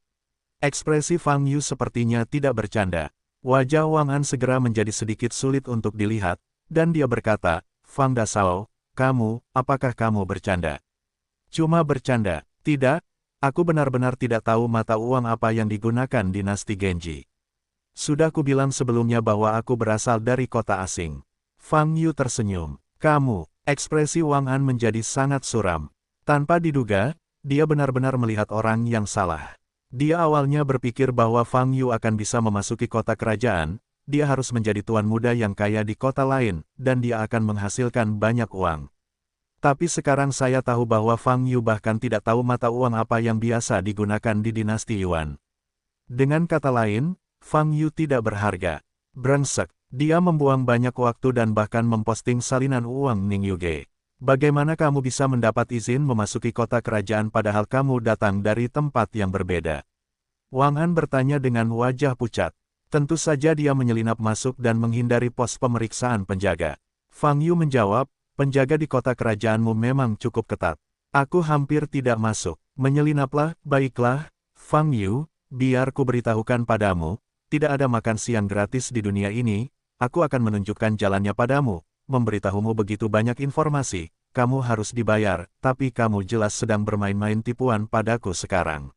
Ekspresi Fang Yu sepertinya tidak bercanda. Wajah Wang An segera menjadi sedikit sulit untuk dilihat, dan dia berkata, Fang Dasao, apakah kamu bercanda? Cuma bercanda, Tidak, aku benar-benar tidak tahu mata uang apa yang digunakan dinasti Genji. Sudah kubilang sebelumnya bahwa aku berasal dari kota asing. Fang Yu tersenyum. Kamu, ekspresi Wang An menjadi sangat suram. Tanpa diduga, dia benar-benar melihat orang yang salah. Dia awalnya berpikir bahwa Fang Yu akan bisa memasuki kota kerajaan, dia harus menjadi tuan muda yang kaya di kota lain, dan dia akan menghasilkan banyak uang. Tapi sekarang saya tahu bahwa Fang Yu bahkan tidak tahu mata uang apa yang biasa digunakan di dinasti Yuan. Dengan kata lain, Fang Yu tidak berharga. Brengsek, dia membuang banyak waktu dan bahkan memposting salinan uang Ning Yuge. Bagaimana kamu bisa mendapat izin memasuki kota kerajaan padahal kamu datang dari tempat yang berbeda? Wang An bertanya dengan wajah pucat. Tentu saja dia menyelinap masuk dan menghindari pos pemeriksaan penjaga. Fang Yu menjawab, penjaga di kota kerajaanmu memang cukup ketat. Aku hampir tidak masuk. Menyelinaplah, baiklah, Fang Yu, biar ku beritahukan padamu, tidak ada makan siang gratis di dunia ini, aku akan menunjukkan jalannya padamu, memberitahumu begitu banyak informasi, kamu harus dibayar, tapi kamu jelas sedang bermain-main tipuan padaku sekarang.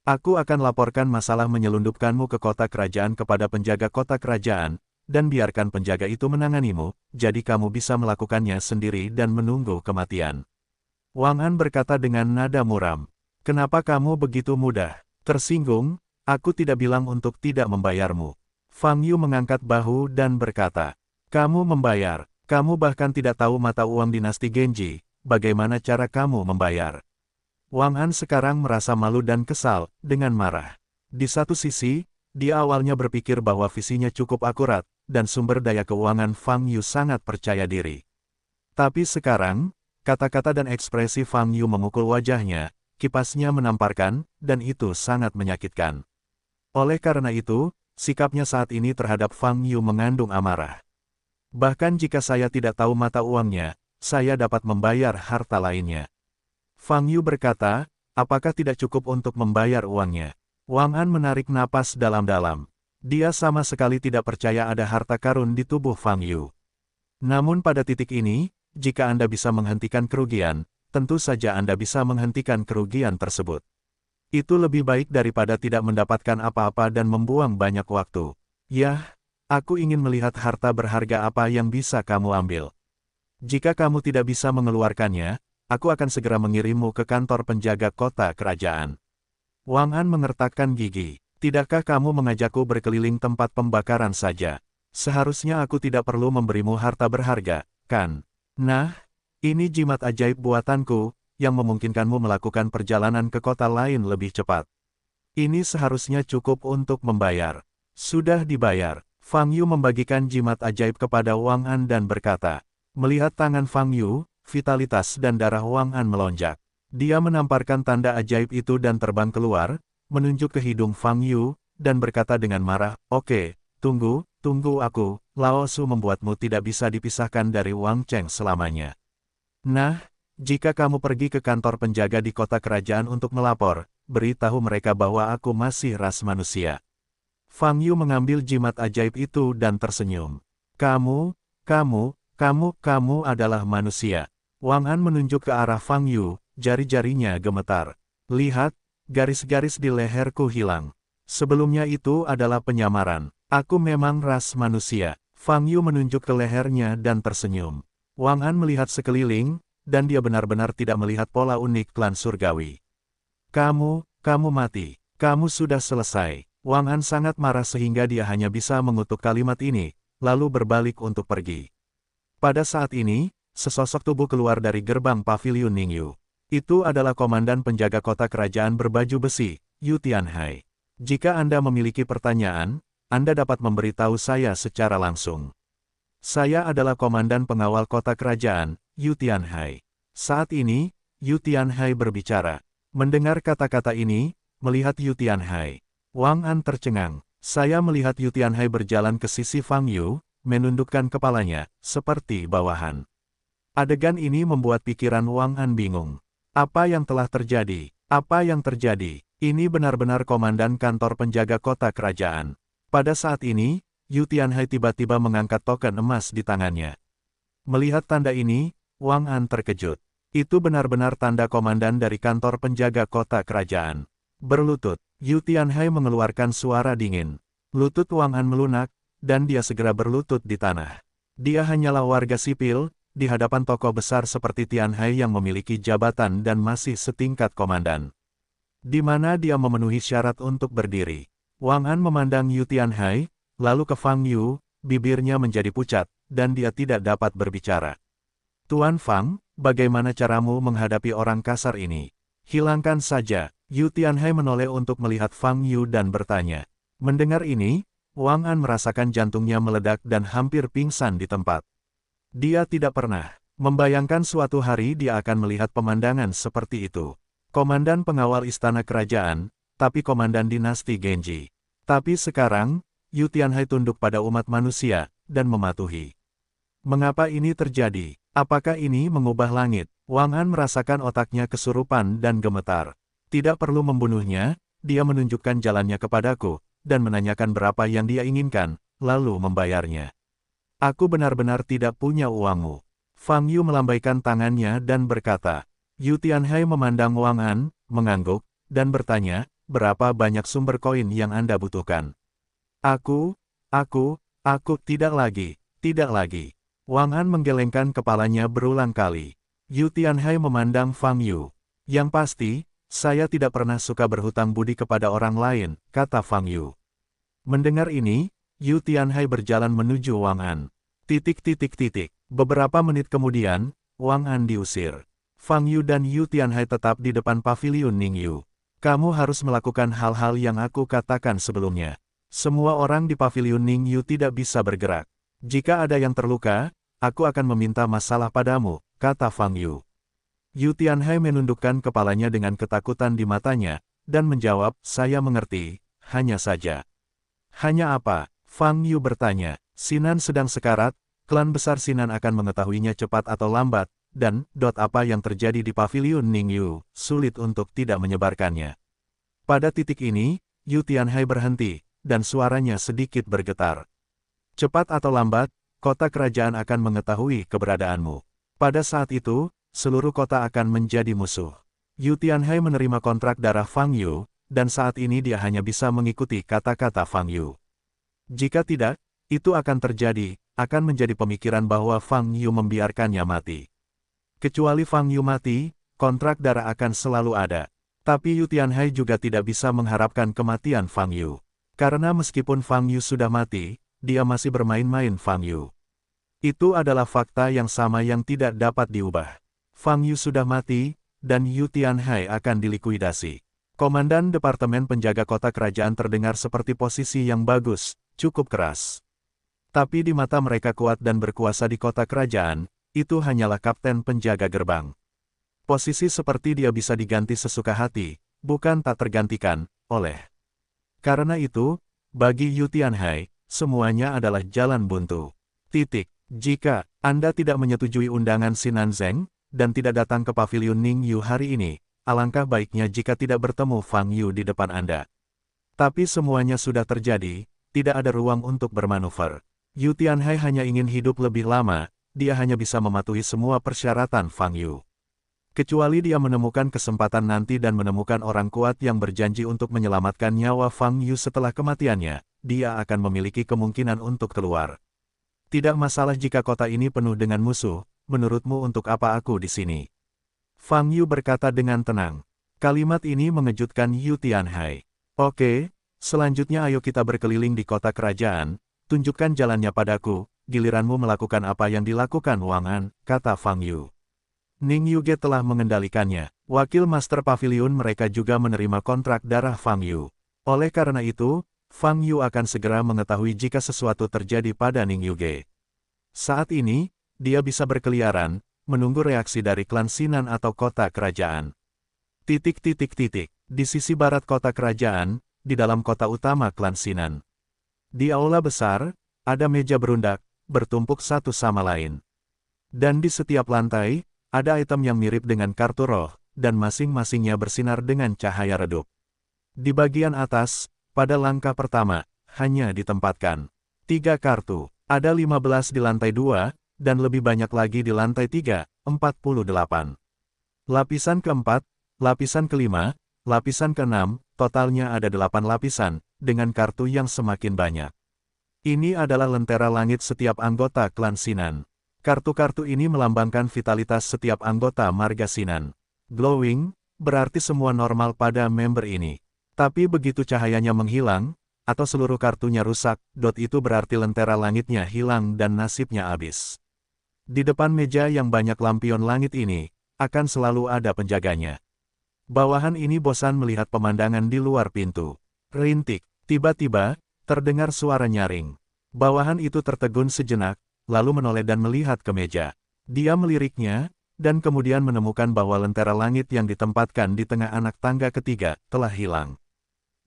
Aku akan laporkan masalah menyelundupkanmu ke kota kerajaan kepada penjaga kota kerajaan, dan biarkan penjaga itu menanganimu, jadi kamu bisa melakukannya sendiri dan menunggu kematian. Wang An berkata dengan nada muram. Kenapa kamu begitu mudah? Tersinggung, aku tidak bilang untuk tidak membayarmu. Fang Yu mengangkat bahu dan berkata, kamu membayar, kamu bahkan tidak tahu mata uang dinasti Genji, bagaimana cara kamu membayar? Wang An sekarang merasa malu dan kesal, dengan marah. Di satu sisi, dia awalnya berpikir bahwa visinya cukup akurat, dan sumber daya keuangan Fang Yu sangat percaya diri. Tapi sekarang, kata-kata dan ekspresi Fang Yu memukul wajahnya, kipasnya menamparkan, dan itu sangat menyakitkan. Oleh karena itu, sikapnya saat ini terhadap Fang Yu mengandung amarah. Bahkan jika saya tidak tahu mata uangnya, saya dapat membayar harta lainnya. Fang Yu berkata, apakah tidak cukup untuk membayar uangnya? Wang An menarik napas dalam-dalam. Dia sama sekali tidak percaya ada harta karun di tubuh Fang Yu. Namun pada titik ini, jika Anda bisa menghentikan kerugian, tentu saja Anda bisa menghentikan kerugian tersebut. Itu lebih baik daripada tidak mendapatkan apa-apa dan membuang banyak waktu. Yah, aku ingin melihat harta berharga apa yang bisa kamu ambil. Jika kamu tidak bisa mengeluarkannya, aku akan segera mengirimmu ke kantor penjaga kota kerajaan. Wang An mengertakkan gigi. Tidakkah kamu mengajakku berkeliling tempat pembakaran saja? Seharusnya aku tidak perlu memberimu harta berharga, kan? Nah, ini jimat ajaib buatanku, yang memungkinkanmu melakukan perjalanan ke kota lain lebih cepat. Ini seharusnya cukup untuk membayar. Sudah dibayar. Fang Yu membagikan jimat ajaib kepada Wang An dan berkata, melihat tangan Fang Yu, vitalitas dan darah Wang An melonjak. Dia menamparkan tanda ajaib itu dan terbang keluar, menunjuk ke hidung Fang Yu, dan berkata dengan marah, oke, tunggu aku, Lao Su membuatmu tidak bisa dipisahkan dari Wang Cheng selamanya. Nah, jika kamu pergi ke kantor penjaga di kota kerajaan untuk melapor, beritahu mereka bahwa aku masih ras manusia. Fang Yu mengambil jimat ajaib itu dan tersenyum. Kamu adalah manusia. Wang An menunjuk ke arah Fang Yu, jari-jarinya gemetar. Lihat, garis-garis di leherku hilang. Sebelumnya itu adalah penyamaran. Aku memang ras manusia. Fang Yu menunjuk ke lehernya dan tersenyum. Wang An melihat sekeliling, dan dia benar-benar tidak melihat pola unik klan surgawi. Kamu mati. Kamu sudah selesai. Wang An sangat marah sehingga dia hanya bisa mengutuk kalimat ini, lalu berbalik untuk pergi. Pada saat ini, sesosok tubuh keluar dari gerbang paviliun Ningyu. Itu adalah komandan penjaga kota kerajaan berbaju besi, Yu Tianhai. Jika Anda memiliki pertanyaan, Anda dapat memberitahu saya secara langsung. Saya adalah komandan pengawal kota kerajaan, Yu Tianhai. Saat ini, Yu Tianhai berbicara. Mendengar kata-kata ini, melihat Yu Tianhai, Wang An tercengang. Saya melihat Yu Tianhai berjalan ke sisi Fang Yu, menundukkan kepalanya, seperti bawahan. Adegan ini membuat pikiran Wang An bingung. Apa yang telah terjadi? Apa yang terjadi? Ini benar-benar komandan kantor penjaga kota kerajaan. Pada saat ini, Yu Tianhai tiba-tiba mengangkat token emas di tangannya. Melihat tanda ini, Wang An terkejut. Itu benar-benar tanda komandan dari kantor penjaga kota kerajaan. Berlutut, Yu Tianhai mengeluarkan suara dingin. Lutut Wang An melunak, dan dia segera berlutut di tanah. Dia hanyalah warga sipil, di hadapan tokoh besar seperti Tianhai yang memiliki jabatan dan masih setingkat komandan. Di mana dia memenuhi syarat untuk berdiri. Wang An memandang Yu Tianhai, lalu ke Fang Yu, bibirnya menjadi pucat, dan dia tidak dapat berbicara. Tuan Fang, bagaimana caramu menghadapi orang kasar ini? Hilangkan saja. Yu Tianhai menoleh untuk melihat Fang Yu dan bertanya. Mendengar ini, Wang An merasakan jantungnya meledak dan hampir pingsan di tempat. Dia tidak pernah membayangkan suatu hari dia akan melihat pemandangan seperti itu. Komandan pengawal istana kerajaan, tapi komandan dinasti Genji. Tapi sekarang, Yu Tianhai tunduk pada umat manusia, dan mematuhi. Mengapa ini terjadi? Apakah ini mengubah langit? Wang An merasakan otaknya kesurupan dan gemetar. Tidak perlu membunuhnya, dia menunjukkan jalannya kepadaku, dan menanyakan berapa yang dia inginkan, lalu membayarnya. Aku benar-benar tidak punya uangmu. Fang Yu melambaikan tangannya dan berkata. Yu Tianhai memandang Wang An, mengangguk, dan bertanya, berapa banyak sumber koin yang Anda butuhkan? Aku, tidak lagi. Wang An menggelengkan kepalanya berulang kali. Yu Tianhai memandang Fang Yu. Yang pasti, saya tidak pernah suka berhutang budi kepada orang lain, kata Fang Yu. Mendengar ini, Yu Tianhai berjalan menuju Wang An. Beberapa menit kemudian, Wang An diusir. Fang Yu dan Yu Tianhai tetap di depan paviliun Ningyu. Kamu harus melakukan hal-hal yang aku katakan sebelumnya. Semua orang di paviliun Ningyu tidak bisa bergerak. Jika ada yang terluka, aku akan meminta masalah padamu, kata Fang Yu. Yu Tianhai menundukkan kepalanya dengan ketakutan di matanya, dan menjawab, saya mengerti, hanya saja. Hanya apa? Fang Yu bertanya. Sinan sedang sekarat, klan besar Sinan akan mengetahuinya cepat atau lambat, dan, apa yang terjadi di paviliun Ningyu, sulit untuk tidak menyebarkannya. Pada titik ini, Yu Tianhai berhenti, dan suaranya sedikit bergetar. Cepat atau lambat, kota kerajaan akan mengetahui keberadaanmu. Pada saat itu, seluruh kota akan menjadi musuh. Yu Tianhai menerima kontrak darah Fang Yu, dan saat ini dia hanya bisa mengikuti kata-kata Fang Yu. Jika tidak, itu akan terjadi, akan menjadi pemikiran bahwa Fang Yu membiarkannya mati. Kecuali Fang Yu mati, kontrak darah akan selalu ada. Tapi Yu Tianhai juga tidak bisa mengharapkan kematian Fang Yu. Karena meskipun Fang Yu sudah mati, dia masih bermain-main Fang Yu. Itu adalah fakta yang sama yang tidak dapat diubah. Fang Yu sudah mati, dan Yu Tianhai akan dilikuidasi. Komandan Departemen Penjaga Kota Kerajaan terdengar seperti posisi yang bagus, cukup keras. Tapi di mata mereka kuat dan berkuasa di kota kerajaan, itu hanyalah kapten penjaga gerbang. Posisi seperti dia bisa diganti sesuka hati, bukan tak tergantikan, oleh. Karena itu, bagi Yu Tianhai, semuanya adalah jalan buntu. Jika Anda tidak menyetujui undangan Sinan Zeng, dan tidak datang ke paviliun Ningyu hari ini, alangkah baiknya jika tidak bertemu Fang Yu di depan Anda. Tapi semuanya sudah terjadi, tidak ada ruang untuk bermanuver. Yu Tianhai hanya ingin hidup lebih lama, dia hanya bisa mematuhi semua persyaratan Fang Yu. Kecuali dia menemukan kesempatan nanti dan menemukan orang kuat yang berjanji untuk menyelamatkan nyawa Fang Yu setelah kematiannya, dia akan memiliki kemungkinan untuk keluar. Tidak masalah jika kota ini penuh dengan musuh, menurutmu untuk apa aku di sini? Fang Yu berkata dengan tenang. Kalimat ini mengejutkan Yu Tianhai. Oke, selanjutnya ayo kita berkeliling di kota kerajaan, tunjukkan jalannya padaku, giliranmu melakukan apa yang dilakukan Wang An, kata Fang Yu. Ningyu Ge telah mengendalikannya. Wakil Master Pavilion mereka juga menerima kontrak darah Fang Yu. Oleh karena itu, Fang Yu akan segera mengetahui jika sesuatu terjadi pada Ningyu Ge. Saat ini, dia bisa berkeliaran, menunggu reaksi dari klan Sinan atau kota kerajaan. Di sisi barat kota kerajaan, di dalam kota utama klan Sinan. Di aula besar, ada meja berundak, bertumpuk satu sama lain. Dan di setiap lantai, ada item yang mirip dengan kartu roh, dan masing-masingnya bersinar dengan cahaya redup. Di bagian atas, pada langkah pertama, hanya ditempatkan 3 kartu. Ada 15 di lantai 2, dan lebih banyak lagi di lantai 3, 48. Lapisan keempat, lapisan kelima, lapisan keenam, totalnya ada 8 lapisan, dengan kartu yang semakin banyak. Ini adalah lentera langit setiap anggota klan Sinan. Kartu-kartu ini melambangkan vitalitas setiap anggota marga Sinan. Glowing, berarti semua normal pada member ini. Tapi begitu cahayanya menghilang, atau seluruh kartunya rusak, itu berarti lentera langitnya hilang dan nasibnya habis. Di depan meja yang banyak lampion langit ini, akan selalu ada penjaganya. Bawahan ini bosan melihat pemandangan di luar pintu. Rintik, tiba-tiba, terdengar suara nyaring. Bawahan itu tertegun sejenak, lalu menoleh dan melihat ke meja. Dia meliriknya, dan kemudian menemukan bahwa lentera langit yang ditempatkan di tengah anak tangga ketiga, telah hilang.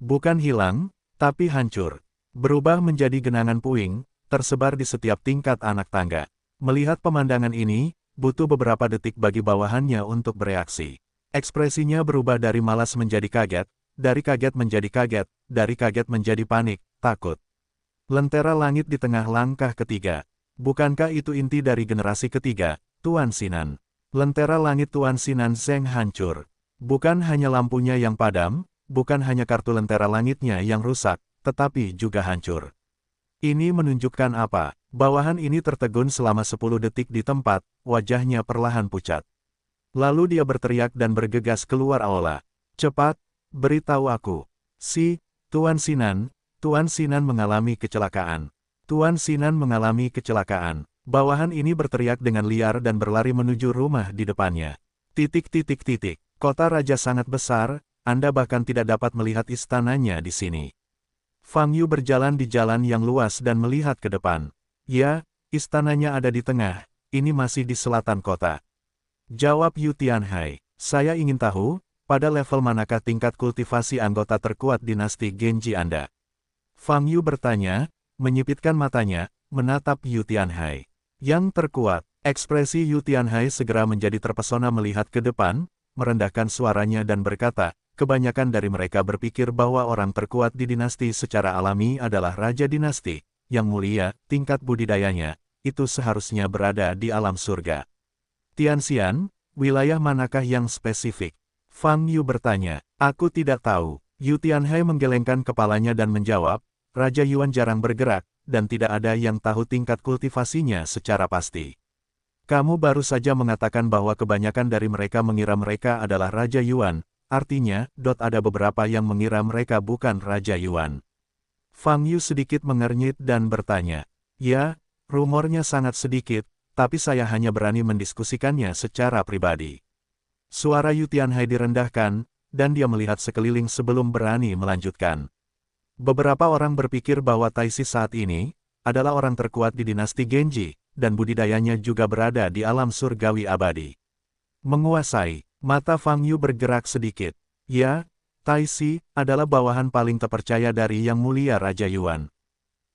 Bukan hilang, tapi hancur. Berubah menjadi genangan puing, tersebar di setiap tingkat anak tangga. Melihat pemandangan ini, butuh beberapa detik bagi bawahannya untuk bereaksi. Ekspresinya berubah dari malas menjadi kaget, dari kaget menjadi kaget, dari kaget menjadi panik, takut. Lentera langit di tengah langkah ketiga. Bukankah itu inti dari generasi ketiga, Tuan Sinan? Lentera langit Tuan Sinan Zeng hancur. Bukan hanya lampunya yang padam, bukan hanya kartu lentera langitnya yang rusak, tetapi juga hancur. Ini menunjukkan apa? Bawahan ini tertegun selama 10 detik di tempat, wajahnya perlahan pucat. Lalu dia berteriak dan bergegas keluar aula. Cepat, beritahu aku. Tuan Sinan mengalami kecelakaan. Tuan Sinan mengalami kecelakaan. Bawahan ini berteriak dengan liar dan berlari menuju rumah di depannya. Kota raja sangat besar, Anda bahkan tidak dapat melihat istananya di sini. Fang Yu berjalan di jalan yang luas dan melihat ke depan. Ya, istananya ada di tengah, ini masih di selatan kota. Jawab Yu Tianhai. Saya ingin tahu, pada level manakah tingkat kultivasi anggota terkuat dinasti Genji Anda? Fang Yu bertanya, menyipitkan matanya, menatap Yu Tianhai. Yang terkuat, ekspresi Yu Tianhai segera menjadi terpesona melihat ke depan, merendahkan suaranya dan berkata, kebanyakan dari mereka berpikir bahwa orang terkuat di dinasti secara alami adalah raja dinasti, yang mulia, tingkat budidayanya, itu seharusnya berada di alam surga. Tianxian, wilayah manakah yang spesifik? Fang Yu bertanya, aku tidak tahu. Yu Tianhai menggelengkan kepalanya dan menjawab, Raja Yuan jarang bergerak, dan tidak ada yang tahu tingkat kultivasinya secara pasti. Kamu baru saja mengatakan bahwa kebanyakan dari mereka mengira mereka adalah Raja Yuan, artinya, ada beberapa yang mengira mereka bukan Raja Yuan. Fang Yu sedikit mengernyit dan bertanya, ya, rumornya sangat sedikit, tapi saya hanya berani mendiskusikannya secara pribadi. Suara Yu Tianhai direndahkan, dan dia melihat sekeliling sebelum berani melanjutkan. Beberapa orang berpikir bahwa Taisi saat ini adalah orang terkuat di dinasti Genji, dan budidayanya juga berada di alam surgawi abadi. Menguasai, mata Fang Yu bergerak sedikit. Ya, Taisi adalah bawahan paling terpercaya dari Yang Mulia Raja Yuan.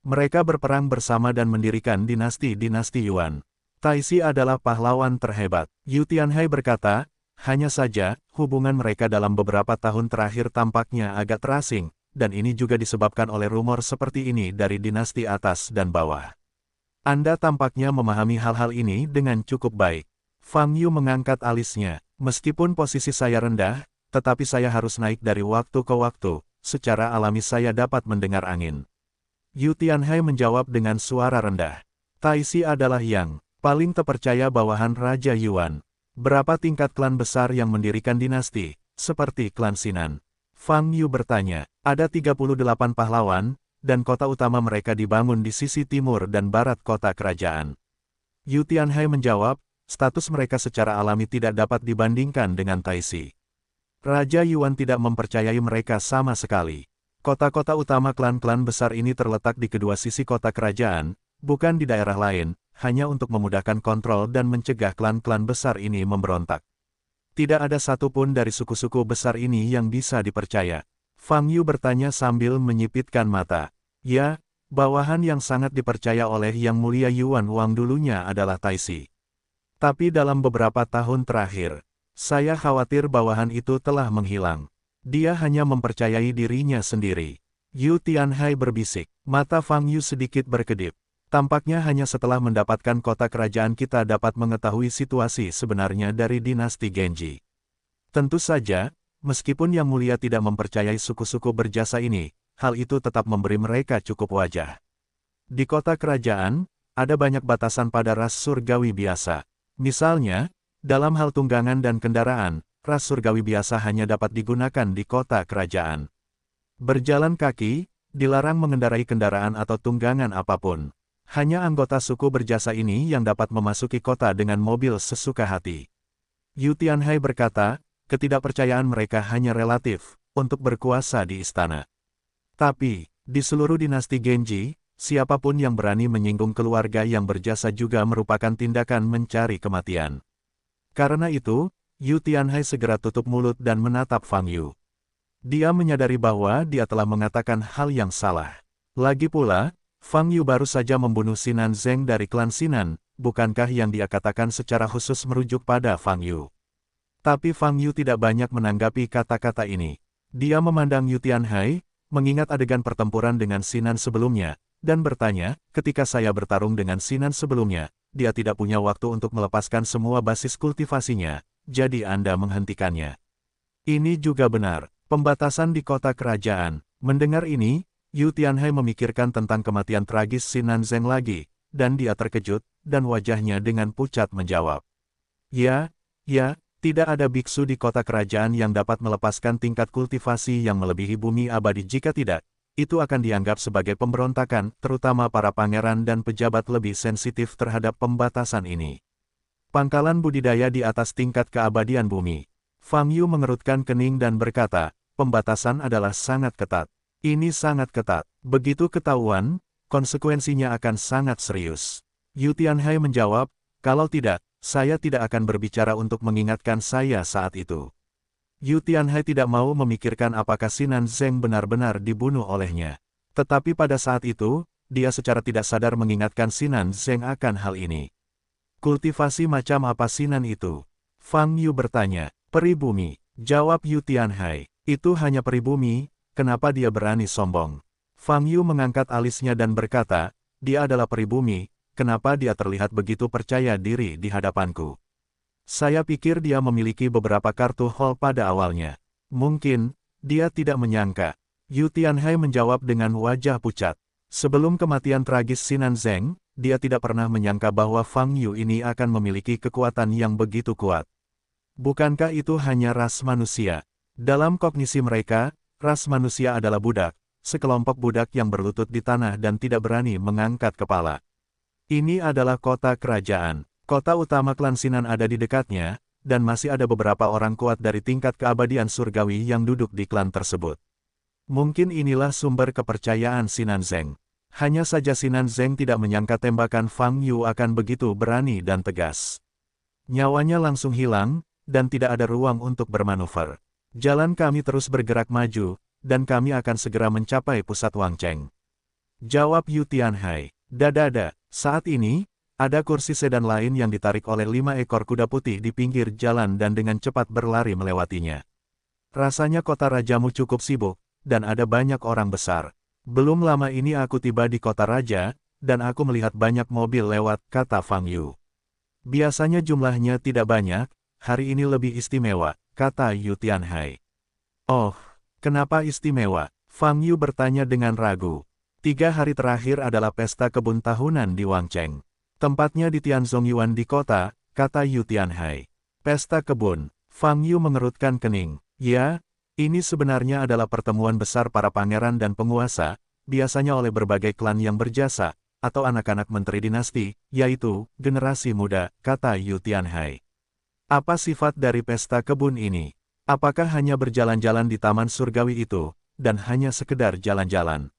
Mereka berperang bersama dan mendirikan dinasti-dinasti Yuan. Taisi adalah pahlawan terhebat. Yu Tianhai berkata, hanya saja, hubungan mereka dalam beberapa tahun terakhir tampaknya agak terasing, dan ini juga disebabkan oleh rumor seperti ini dari dinasti atas dan bawah. Anda tampaknya memahami hal-hal ini dengan cukup baik. Fang Yu mengangkat alisnya. Meskipun posisi saya rendah, tetapi saya harus naik dari waktu ke waktu, secara alami saya dapat mendengar angin. Yu Tianhai menjawab dengan suara rendah. Taisi adalah yang paling terpercaya bawahan Raja Yuan. Berapa tingkat klan besar yang mendirikan dinasti, seperti klan Sinan? Fang Yu bertanya, ada 38 pahlawan, dan kota utama mereka dibangun di sisi timur dan barat kota kerajaan. Yu Tianhai menjawab, status mereka secara alami tidak dapat dibandingkan dengan Taisi. Raja Yuan tidak mempercayai mereka sama sekali. Kota-kota utama klan-klan besar ini terletak di kedua sisi kota kerajaan, bukan di daerah lain, hanya untuk memudahkan kontrol dan mencegah klan-klan besar ini memberontak. Tidak ada satupun dari suku-suku besar ini yang bisa dipercaya. Fang Yu bertanya sambil menyipitkan mata. Ya, bawahan yang sangat dipercaya oleh Yang Mulia Yuan Wang dulunya adalah Taisi. Tapi dalam beberapa tahun terakhir, saya khawatir bawahan itu telah menghilang. Dia hanya mempercayai dirinya sendiri. Yu Tianhai berbisik. Mata Fang Yu sedikit berkedip. Tampaknya hanya setelah mendapatkan kota kerajaan kita dapat mengetahui situasi sebenarnya dari dinasti Genji. Tentu saja, meskipun Yang Mulia tidak mempercayai suku-suku berjasa ini, hal itu tetap memberi mereka cukup wajah. Di kota kerajaan, ada banyak batasan pada ras surgawi biasa. Misalnya, dalam hal tunggangan dan kendaraan, ras surgawi biasa hanya dapat digunakan di kota kerajaan. Berjalan kaki, dilarang mengendarai kendaraan atau tunggangan apapun. Hanya anggota suku berjasa ini yang dapat memasuki kota dengan mobil sesuka hati. Yu Tianhai berkata, ketidakpercayaan mereka hanya relatif, untuk berkuasa di istana. Tapi, di seluruh dinasti Genji, siapapun yang berani menyinggung keluarga yang berjasa juga merupakan tindakan mencari kematian. Karena itu, Yu Tianhai segera tutup mulut dan menatap Fang Yu. Dia menyadari bahwa dia telah mengatakan hal yang salah. Lagi pula, Fang Yu baru saja membunuh Sinan Zeng dari klan Sinan, bukankah yang dia katakan secara khusus merujuk pada Fang Yu? Tapi Fang Yu tidak banyak menanggapi kata-kata ini. Dia memandang Yu Tianhai, mengingat adegan pertempuran dengan Sinan sebelumnya, dan bertanya, ketika saya bertarung dengan Sinan sebelumnya, dia tidak punya waktu untuk melepaskan semua basis kultivasinya, jadi Anda menghentikannya. Ini juga benar, pembatasan di kota kerajaan. Mendengar ini, Yu Tianhai memikirkan tentang kematian tragis Sinan Zeng lagi, dan dia terkejut, dan wajahnya dengan pucat menjawab. Ya, tidak ada biksu di kota kerajaan yang dapat melepaskan tingkat kultivasi yang melebihi bumi abadi. Jika tidak, itu akan dianggap sebagai pemberontakan, terutama para pangeran dan pejabat lebih sensitif terhadap pembatasan ini. Pangkalan budidaya di atas tingkat keabadian bumi. Fang Yu mengerutkan kening dan berkata, pembatasan adalah sangat ketat. Ini sangat ketat. Begitu ketahuan, konsekuensinya akan sangat serius. Yu Tianhai menjawab, kalau tidak, saya tidak akan berbicara untuk mengingatkan saya saat itu. Yu Tianhai tidak mau memikirkan apakah Sinan Zeng benar-benar dibunuh olehnya. Tetapi pada saat itu, dia secara tidak sadar mengingatkan Sinan Zeng akan hal ini. Kultivasi macam apa Sinan itu? Fang Yu bertanya. Peri bumi, jawab Yu Tianhai. Itu hanya peri bumi. Kenapa dia berani sombong? Fang Yu mengangkat alisnya dan berkata, dia adalah peri bumi, kenapa dia terlihat begitu percaya diri di hadapanku? Saya pikir dia memiliki beberapa kartu hall pada awalnya. Mungkin, dia tidak menyangka. Yu Tianhai menjawab dengan wajah pucat. Sebelum kematian tragis Sinan Zeng, dia tidak pernah menyangka bahwa Fang Yu ini akan memiliki kekuatan yang begitu kuat. Bukankah itu hanya ras manusia? Dalam kognisi mereka, ras manusia adalah budak, sekelompok budak yang berlutut di tanah dan tidak berani mengangkat kepala. Ini adalah kota kerajaan. Kota utama klan Sinan ada di dekatnya, dan masih ada beberapa orang kuat dari tingkat keabadian surgawi yang duduk di klan tersebut. Mungkin inilah sumber kepercayaan Sinan Zeng. Hanya saja Sinan Zeng tidak menyangka tembakan Fang Yu akan begitu berani dan tegas. Nyawanya langsung hilang, dan tidak ada ruang untuk bermanuver. Jalan kami terus bergerak maju, dan kami akan segera mencapai pusat Wangcheng. Jawab Yu Tianhai. Dadada, saat ini, ada kursi sedan lain yang ditarik oleh 5 ekor kuda putih di pinggir jalan dan dengan cepat berlari melewatinya. Rasanya kota rajamu cukup sibuk, dan ada banyak orang besar. Belum lama ini aku tiba di kota raja, dan aku melihat banyak mobil lewat, kata Fang Yu. Biasanya jumlahnya tidak banyak, hari ini lebih istimewa, kata Yu Tianhai. Oh, kenapa istimewa? Fang Yu bertanya dengan ragu. 3 hari terakhir adalah pesta kebun tahunan di Wangcheng. Tempatnya di Tianzongyuan di kota, kata Yu Tianhai. Pesta kebun. Fang Yu mengerutkan kening. Ya, ini sebenarnya adalah pertemuan besar para pangeran dan penguasa, biasanya oleh berbagai klan yang berjasa, atau anak-anak menteri dinasti, yaitu generasi muda, kata Yu Tianhai. Apa sifat dari pesta kebun ini? Apakah hanya berjalan-jalan di taman surgawi itu, dan hanya sekedar jalan-jalan?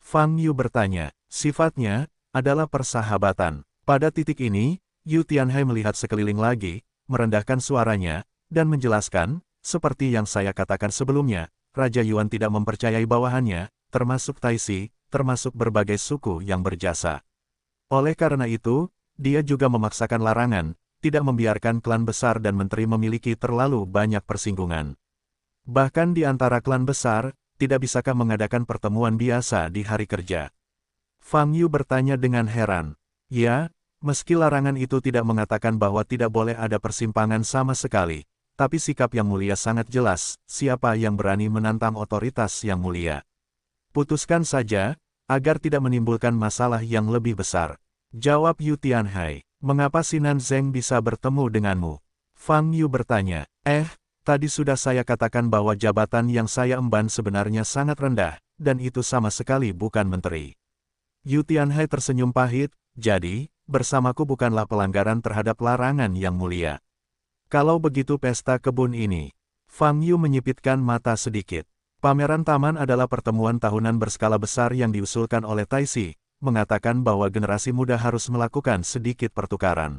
Fang Yu bertanya. Sifatnya adalah persahabatan. Pada titik ini, Yu Tianhai melihat sekeliling lagi, merendahkan suaranya, dan menjelaskan, seperti yang saya katakan sebelumnya, Raja Yuan tidak mempercayai bawahannya, termasuk Taixi, termasuk berbagai suku yang berjasa. Oleh karena itu, dia juga memaksakan larangan, tidak membiarkan klan besar dan menteri memiliki terlalu banyak persinggungan. Bahkan di antara klan besar, tidak bisakah mengadakan pertemuan biasa di hari kerja? Fang Yu bertanya dengan heran. Ya, meski larangan itu tidak mengatakan bahwa tidak boleh ada persimpangan sama sekali, tapi sikap yang mulia sangat jelas, siapa yang berani menantang otoritas yang mulia. Putuskan saja, agar tidak menimbulkan masalah yang lebih besar. Jawab Yu Tianhai, mengapa Sinan Zeng bisa bertemu denganmu? Fang Yu bertanya, tadi sudah saya katakan bahwa jabatan yang saya emban sebenarnya sangat rendah, dan itu sama sekali bukan menteri. Yu Tianhai tersenyum pahit, jadi, bersamaku bukanlah pelanggaran terhadap larangan yang mulia. Kalau begitu pesta kebun ini. Fang Yu menyipitkan mata sedikit. Pameran taman adalah pertemuan tahunan berskala besar yang diusulkan oleh Taisi, mengatakan bahwa generasi muda harus melakukan sedikit pertukaran.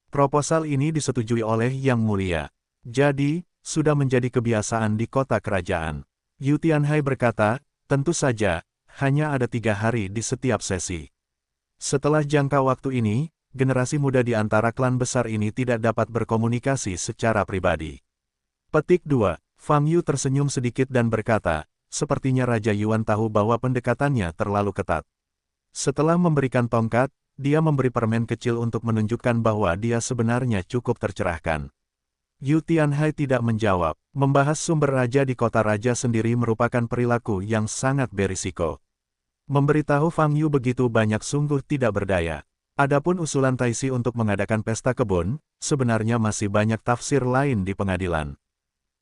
Proposal ini disetujui oleh Yang Mulia. Jadi, sudah menjadi kebiasaan di kota kerajaan. Yu Tianhai berkata, tentu saja, hanya ada 3 hari di setiap sesi. Setelah jangka waktu ini, generasi muda di antara klan besar ini tidak dapat berkomunikasi secara pribadi. Petik 2. Fang Yu tersenyum sedikit dan berkata, sepertinya Raja Yuan tahu bahwa pendekatannya terlalu ketat. Setelah memberikan tongkat, dia memberi permen kecil untuk menunjukkan bahwa dia sebenarnya cukup tercerahkan. Yu Tianhai tidak menjawab. Membahas sumber raja di kota raja sendiri merupakan perilaku yang sangat berisiko. Memberitahu Fang Yu begitu banyak sungguh tidak berdaya. Adapun usulan Taisi untuk mengadakan pesta kebun, sebenarnya masih banyak tafsir lain di pengadilan.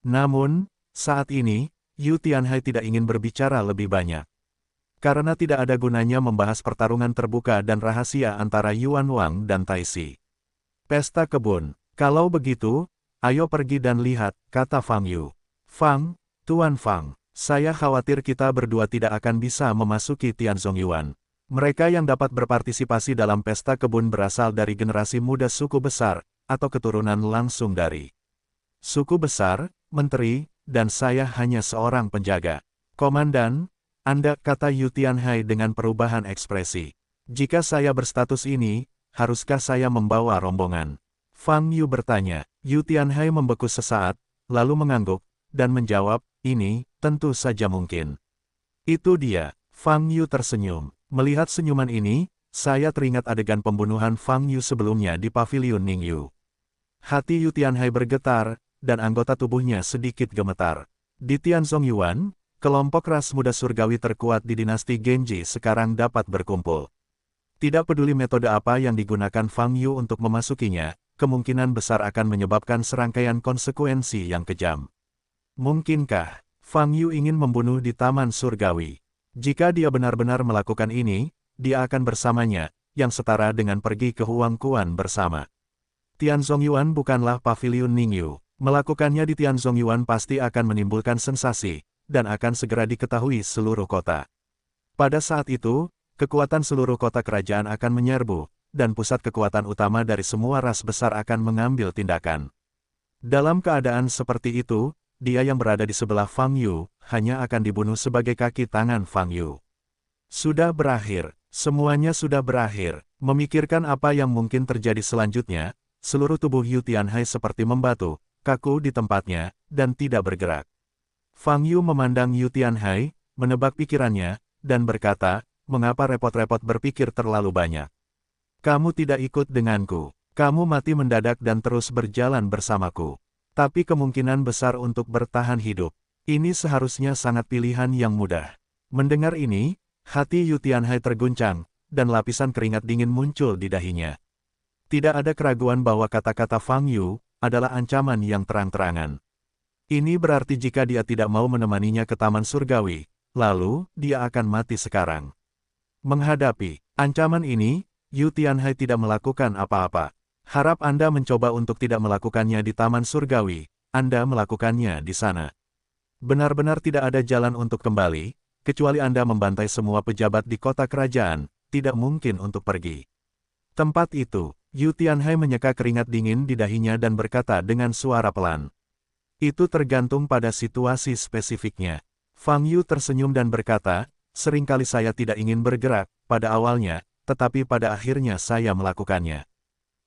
Namun, saat ini, Yu Tianhai tidak ingin berbicara lebih banyak. Karena tidak ada gunanya membahas pertarungan terbuka dan rahasia antara Yuan Wang dan Taisi. Pesta kebun. Kalau begitu, ayo pergi dan lihat, kata Fang Yu. Tuan Fang, saya khawatir kita berdua tidak akan bisa memasuki Tianzong Yuan. Mereka yang dapat berpartisipasi dalam pesta kebun berasal dari generasi muda suku besar, atau keturunan langsung dari suku besar, menteri, dan saya hanya seorang penjaga. Komandan, Anda, kata Yu Tianhai dengan perubahan ekspresi. Jika saya berstatus ini, haruskah saya membawa rombongan? Fang Yu bertanya. Yu Tianhai membeku sesaat, lalu mengangguk, dan menjawab, ini, tentu saja mungkin. Itu dia. Fang Yu tersenyum. Melihat senyuman ini, saya teringat adegan pembunuhan Fang Yu sebelumnya di pavilion Ningyu. Hati Yu Tianhai bergetar, dan anggota tubuhnya sedikit gemetar. Di Tianzong Yuan, kelompok ras muda surgawi terkuat di dinasti Genji sekarang dapat berkumpul. Tidak peduli metode apa yang digunakan Fang Yu untuk memasukinya, kemungkinan besar akan menyebabkan serangkaian konsekuensi yang kejam. Mungkinkah Fang Yu ingin membunuh di Taman Surgawi? Jika dia benar-benar melakukan ini, dia akan bersamanya, yang setara dengan pergi ke Huangkuan bersama. Tianzong Yuan bukanlah pavilion Ningyu. Melakukannya di Tianzong Yuan pasti akan menimbulkan sensasi, dan akan segera diketahui seluruh kota. Pada saat itu, kekuatan seluruh kota kerajaan akan menyerbu, dan pusat kekuatan utama dari semua ras besar akan mengambil tindakan. Dalam keadaan seperti itu, dia yang berada di sebelah Fang Yu, hanya akan dibunuh sebagai kaki tangan Fang Yu. Sudah berakhir, semuanya sudah berakhir. Memikirkan apa yang mungkin terjadi selanjutnya, seluruh tubuh Yu Tianhai seperti membatu, kaku di tempatnya, dan tidak bergerak. Fang Yu memandang Yu Tianhai, menebak pikirannya, dan berkata, mengapa repot-repot berpikir terlalu banyak? Kamu tidak ikut denganku. Kamu mati mendadak dan terus berjalan bersamaku. Tapi kemungkinan besar untuk bertahan hidup. Ini seharusnya sangat pilihan yang mudah. Mendengar ini, hati Yu Tianhai terguncang, dan lapisan keringat dingin muncul di dahinya. Tidak ada keraguan bahwa kata-kata Fang Yu adalah ancaman yang terang-terangan. Ini berarti jika dia tidak mau menemaninya ke Taman Surgawi, lalu dia akan mati sekarang. Menghadapi ancaman ini, Yu Tianhai tidak melakukan apa-apa. Harap Anda mencoba untuk tidak melakukannya di Taman Surgawi, Anda melakukannya di sana. Benar-benar tidak ada jalan untuk kembali, kecuali Anda membantai semua pejabat di kota kerajaan, tidak mungkin untuk pergi. Tempat itu, Yu Tianhai menyeka keringat dingin di dahinya dan berkata dengan suara pelan. Itu tergantung pada situasi spesifiknya. Fang Yu tersenyum dan berkata, seringkali saya tidak ingin bergerak, pada awalnya, tetapi pada akhirnya saya melakukannya.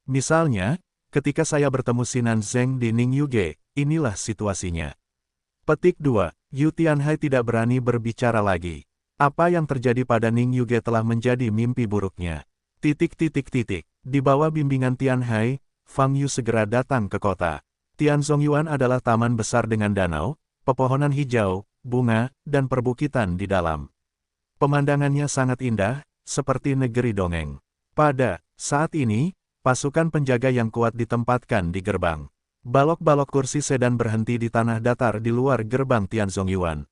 Misalnya, ketika saya bertemu Sinan Zeng di Ningyuge, inilah situasinya. Petik 2. Yu Tianhai tidak berani berbicara lagi. Apa yang terjadi pada Ningyuge telah menjadi mimpi buruknya. Di bawah bimbingan Tianhai, Fang Yu segera datang ke kota. Tianzongyuan adalah taman besar dengan danau, pepohonan hijau, bunga, dan perbukitan di dalam. Pemandangannya sangat indah, seperti negeri dongeng. Pada saat ini, pasukan penjaga yang kuat ditempatkan di gerbang. Balok-balok kursi sedan berhenti di tanah datar di luar gerbang Tianzongyuan.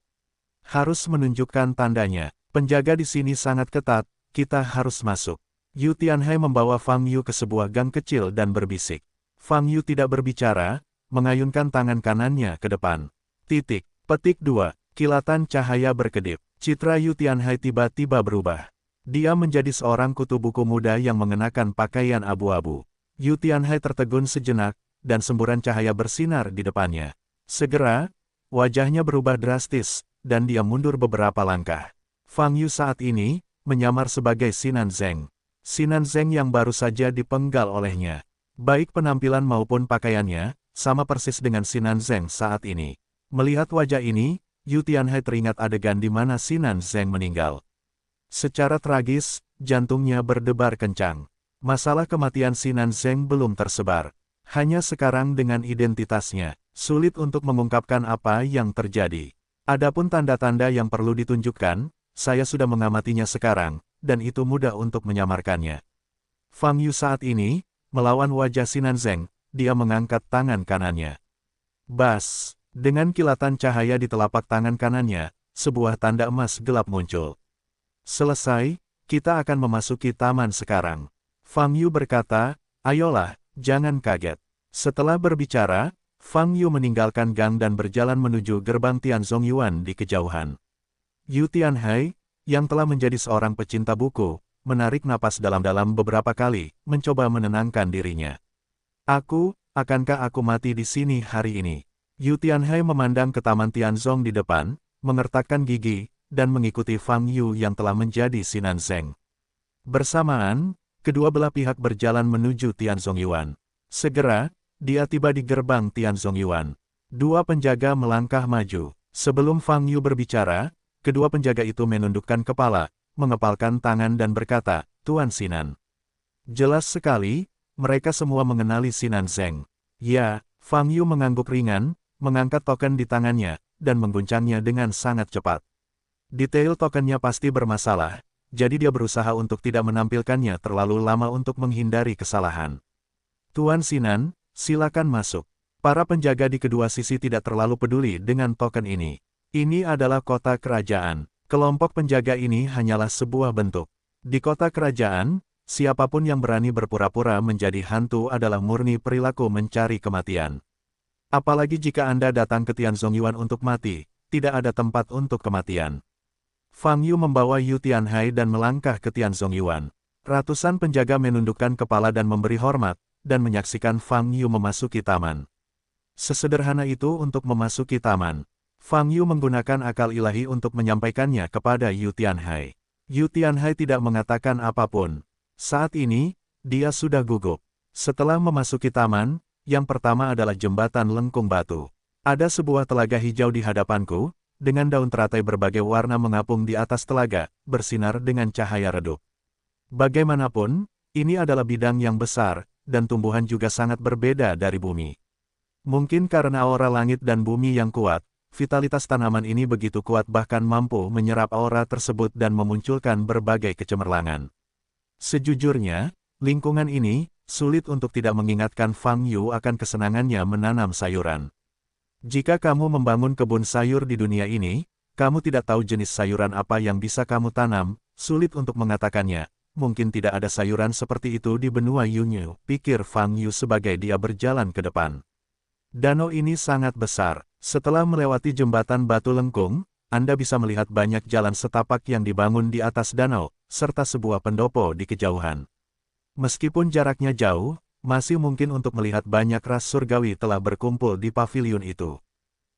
Harus menunjukkan tandanya. Penjaga di sini sangat ketat, kita harus masuk. Yu Tianhai membawa Fang Yu ke sebuah gang kecil dan berbisik. Fang Yu tidak berbicara, mengayunkan tangan kanannya ke depan. Petik 2. Kilatan cahaya berkedip. Citra Yu Tianhai tiba-tiba berubah. Dia menjadi seorang kutu buku muda yang mengenakan pakaian abu-abu. Yu Tianhai tertegun sejenak, dan semburan cahaya bersinar di depannya. Segera, wajahnya berubah drastis, dan dia mundur beberapa langkah. Fang Yu saat ini menyamar sebagai Sinan Zeng. Sinan Zeng yang baru saja dipenggal olehnya. Baik penampilan maupun pakaiannya, sama persis dengan Sinan Zeng saat ini. Melihat wajah ini, Yu Tianhai teringat adegan di mana Sinan Zeng meninggal. Secara tragis, jantungnya berdebar kencang. Masalah kematian Sinan Zeng belum tersebar. Hanya sekarang dengan identitasnya, sulit untuk mengungkapkan apa yang terjadi. Adapun tanda-tanda yang perlu ditunjukkan, saya sudah mengamatinya sekarang, dan itu mudah untuk menyamarkannya. Fang Yu saat ini, melawan wajah Sinan Zeng, dia mengangkat tangan kanannya. Bas, dengan kilatan cahaya di telapak tangan kanannya, sebuah tanda emas gelap muncul. Selesai, kita akan memasuki taman sekarang. Fang Yu berkata, ayolah, jangan kaget. Setelah berbicara, Fang Yu meninggalkan gang dan berjalan menuju gerbang Tianzongyuan di kejauhan. Yu Tianhai, yang telah menjadi seorang pecinta buku, menarik napas dalam-dalam beberapa kali, mencoba menenangkan dirinya. Akankah aku mati di sini hari ini? Yu Tianhai memandang ke taman Tianzong di depan, mengertakkan gigi, dan mengikuti Fang Yu yang telah menjadi Sinan Zeng. Bersamaan, kedua belah pihak berjalan menuju Tianzongyuan. Segera, dia tiba di gerbang Tianzongyuan. Dua penjaga melangkah maju. Sebelum Fang Yu berbicara, kedua penjaga itu menundukkan kepala, mengepalkan tangan dan berkata, Tuan Sinan. Jelas sekali, mereka semua mengenali Sinan Zeng. Ya, Fang Yu mengangguk ringan, mengangkat token di tangannya, dan mengguncangnya dengan sangat cepat. Detail tokennya pasti bermasalah, jadi dia berusaha untuk tidak menampilkannya terlalu lama untuk menghindari kesalahan. Tuan Sinan, silakan masuk. Para penjaga di kedua sisi tidak terlalu peduli dengan token ini. Ini adalah kota kerajaan. Kelompok penjaga ini hanyalah sebuah bentuk. Di kota kerajaan, siapapun yang berani berpura-pura menjadi hantu adalah murni perilaku mencari kematian. Apalagi jika Anda datang ke Tianzongyuan untuk mati, tidak ada tempat untuk kematian. Fang Yu membawa Yu Tianhai dan melangkah ke Tianzongyuan. Ratusan penjaga menundukkan kepala dan memberi hormat, dan menyaksikan Fang Yu memasuki taman. Sesederhana itu untuk memasuki taman. Fang Yu menggunakan akal ilahi untuk menyampaikannya kepada Yu Tianhai. Yu Tianhai tidak mengatakan apapun. Saat ini, dia sudah gugup. Setelah memasuki taman, yang pertama adalah jembatan lengkung batu. Ada sebuah telaga hijau di hadapanku, dengan daun teratai berbagai warna mengapung di atas telaga, bersinar dengan cahaya redup. Bagaimanapun, ini adalah bidang yang besar, dan tumbuhan juga sangat berbeda dari bumi. Mungkin karena aura langit dan bumi yang kuat, vitalitas tanaman ini begitu kuat bahkan mampu menyerap aura tersebut dan memunculkan berbagai kecemerlangan. Sejujurnya, lingkungan ini, sulit untuk tidak mengingatkan Fang Yu akan kesenangannya menanam sayuran. Jika kamu membangun kebun sayur di dunia ini, kamu tidak tahu jenis sayuran apa yang bisa kamu tanam, sulit untuk mengatakannya. Mungkin tidak ada sayuran seperti itu di benua Yunyu, pikir Fang Yu sebagai dia berjalan ke depan. Danau ini sangat besar. Setelah melewati jembatan batu lengkung, Anda bisa melihat banyak jalan setapak yang dibangun di atas danau, serta sebuah pendopo di kejauhan. Meskipun jaraknya jauh, masih mungkin untuk melihat banyak ras surgawi telah berkumpul di paviliun itu.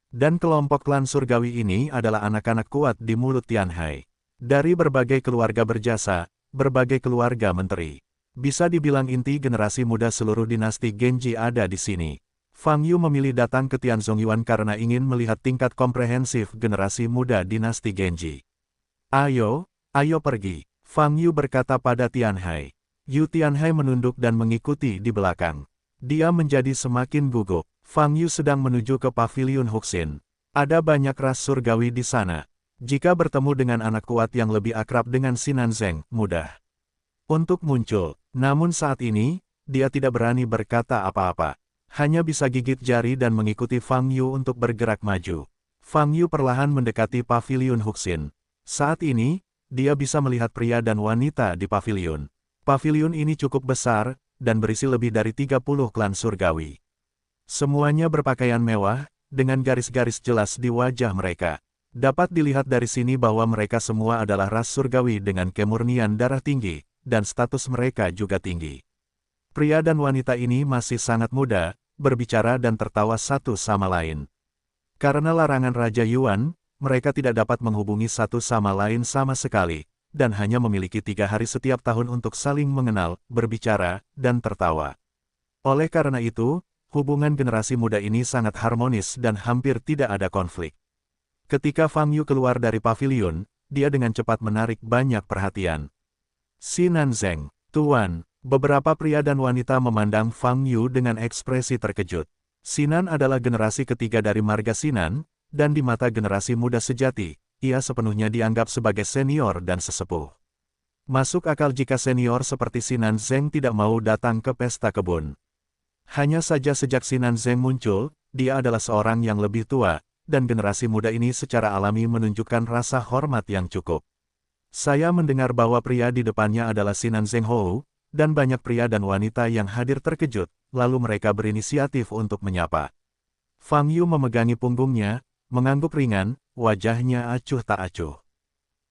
Dan kelompok klan surgawi ini adalah anak-anak kuat di mulut Tianhai. Dari berbagai keluarga berjasa, berbagai keluarga menteri. Bisa dibilang inti generasi muda seluruh dinasti Genji ada di sini. Fang Yu memilih datang ke Tianzongyuan karena ingin melihat tingkat komprehensif generasi muda dinasti Genji. Ayo pergi, Fang Yu berkata pada Tianhai. Yu Tianhai menunduk dan mengikuti di belakang. Dia menjadi semakin gugup. Fang Yu sedang menuju ke paviliun Huxin. Ada banyak ras surgawi di sana. Jika bertemu dengan anak kuat yang lebih akrab dengan Sinan Zeng, mudah untuk muncul. Namun saat ini, dia tidak berani berkata apa-apa. Hanya bisa gigit jari dan mengikuti Fang Yu untuk bergerak maju. Fang Yu perlahan mendekati paviliun Huxin. Saat ini, dia bisa melihat pria dan wanita di paviliun. Paviliun ini cukup besar, dan berisi lebih dari 30 klan surgawi. Semuanya berpakaian mewah, dengan garis-garis jelas di wajah mereka. Dapat dilihat dari sini bahwa mereka semua adalah ras surgawi dengan kemurnian darah tinggi, dan status mereka juga tinggi. Pria dan wanita ini masih sangat muda, berbicara dan tertawa satu sama lain. Karena larangan Raja Yuan, mereka tidak dapat menghubungi satu sama lain sama sekali, dan hanya memiliki 3 hari setiap tahun untuk saling mengenal, berbicara, dan tertawa. Oleh karena itu, hubungan generasi muda ini sangat harmonis dan hampir tidak ada konflik. Ketika Fang Yu keluar dari paviliun, dia dengan cepat menarik banyak perhatian. Sinan Zeng, Tuan, beberapa pria dan wanita memandang Fang Yu dengan ekspresi terkejut. Sinan adalah generasi ketiga dari marga Sinan, dan di mata generasi muda sejati, ia sepenuhnya dianggap sebagai senior dan sesepuh. Masuk akal jika senior seperti Sinan Zeng tidak mau datang ke pesta kebun. Hanya saja sejak Sinan Zeng muncul, dia adalah seorang yang lebih tua, dan generasi muda ini secara alami menunjukkan rasa hormat yang cukup. Saya mendengar bahwa pria di depannya adalah Sinan Zeng Hou, dan banyak pria dan wanita yang hadir terkejut, lalu mereka berinisiatif untuk menyapa. Fang Yu memegangi punggungnya, mengangguk ringan, wajahnya acuh tak acuh.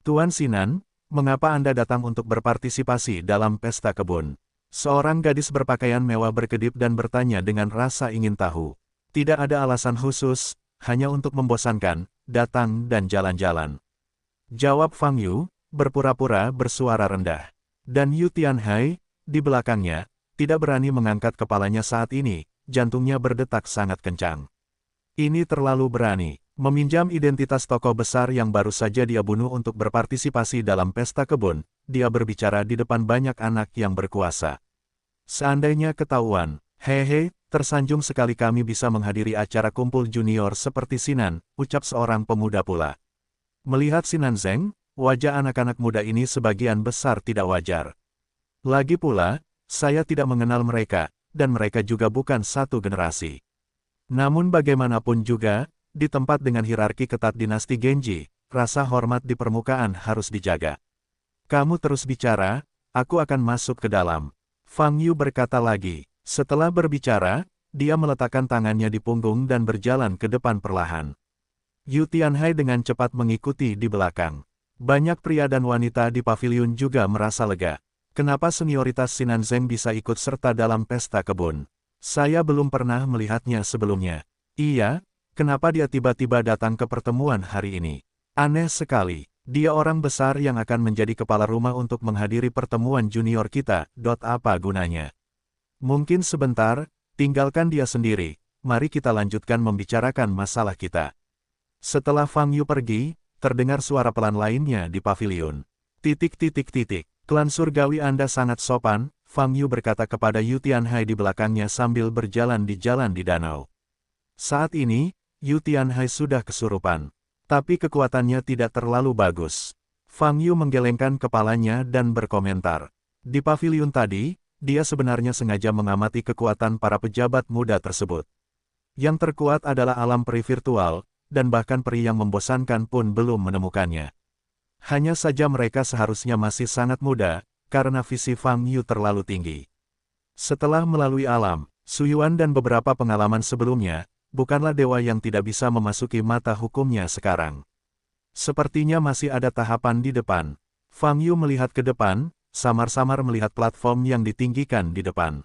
Tuan Sinan, mengapa Anda datang untuk berpartisipasi dalam pesta kebun? Seorang gadis berpakaian mewah berkedip dan bertanya dengan rasa ingin tahu. Tidak ada alasan khusus, hanya untuk membosankan, datang dan jalan-jalan. Jawab Fang Yu, berpura-pura bersuara rendah. Dan Yu Tianhai, di belakangnya, tidak berani mengangkat kepalanya saat ini, jantungnya berdetak sangat kencang. Ini terlalu berani, meminjam identitas tokoh besar yang baru saja dia bunuh untuk berpartisipasi dalam pesta kebun, dia berbicara di depan banyak anak yang berkuasa. Seandainya ketahuan, hehe, tersanjung sekali kami bisa menghadiri acara kumpul junior seperti Sinan, ucap seorang pemuda pula. Melihat Sinan Zeng, wajah anak-anak muda ini sebagian besar tidak wajar. Lagi pula, saya tidak mengenal mereka, dan mereka juga bukan satu generasi. Namun bagaimanapun juga, di tempat dengan hirarki ketat dinasti Genji, rasa hormat di permukaan harus dijaga. Kamu terus bicara, aku akan masuk ke dalam. Fang Yu berkata lagi. Setelah berbicara, dia meletakkan tangannya di punggung dan berjalan ke depan perlahan. Yu Tianhai dengan cepat mengikuti di belakang. Banyak pria dan wanita di paviliun juga merasa lega. Kenapa senioritas Sinan Zeng bisa ikut serta dalam pesta kebun? Saya belum pernah melihatnya sebelumnya. Iya, kenapa dia tiba-tiba datang ke pertemuan hari ini? Aneh sekali. Dia orang besar yang akan menjadi kepala rumah untuk menghadiri pertemuan junior kita. Apa gunanya? Mungkin sebentar, tinggalkan dia sendiri, mari kita lanjutkan membicarakan masalah kita. Setelah Fang Yu pergi, terdengar suara pelan lainnya di paviliun. Klan surgawi Anda sangat sopan, Fang Yu berkata kepada Yu Tianhai di belakangnya sambil berjalan di jalan di danau. Saat ini, Yu Tianhai sudah kesurupan. Tapi kekuatannya tidak terlalu bagus. Fang Yu menggelengkan kepalanya dan berkomentar. Di paviliun tadi, dia sebenarnya sengaja mengamati kekuatan para pejabat muda tersebut. Yang terkuat adalah alam peri virtual, dan bahkan peri yang membosankan pun belum menemukannya. Hanya saja mereka seharusnya masih sangat muda, karena visi Fang Yu terlalu tinggi. Setelah melalui alam, Suyuan dan beberapa pengalaman sebelumnya, bukanlah dewa yang tidak bisa memasuki mata hukumnya sekarang. Sepertinya masih ada tahapan di depan. Fang Yu melihat ke depan, samar-samar melihat platform yang ditinggikan di depan.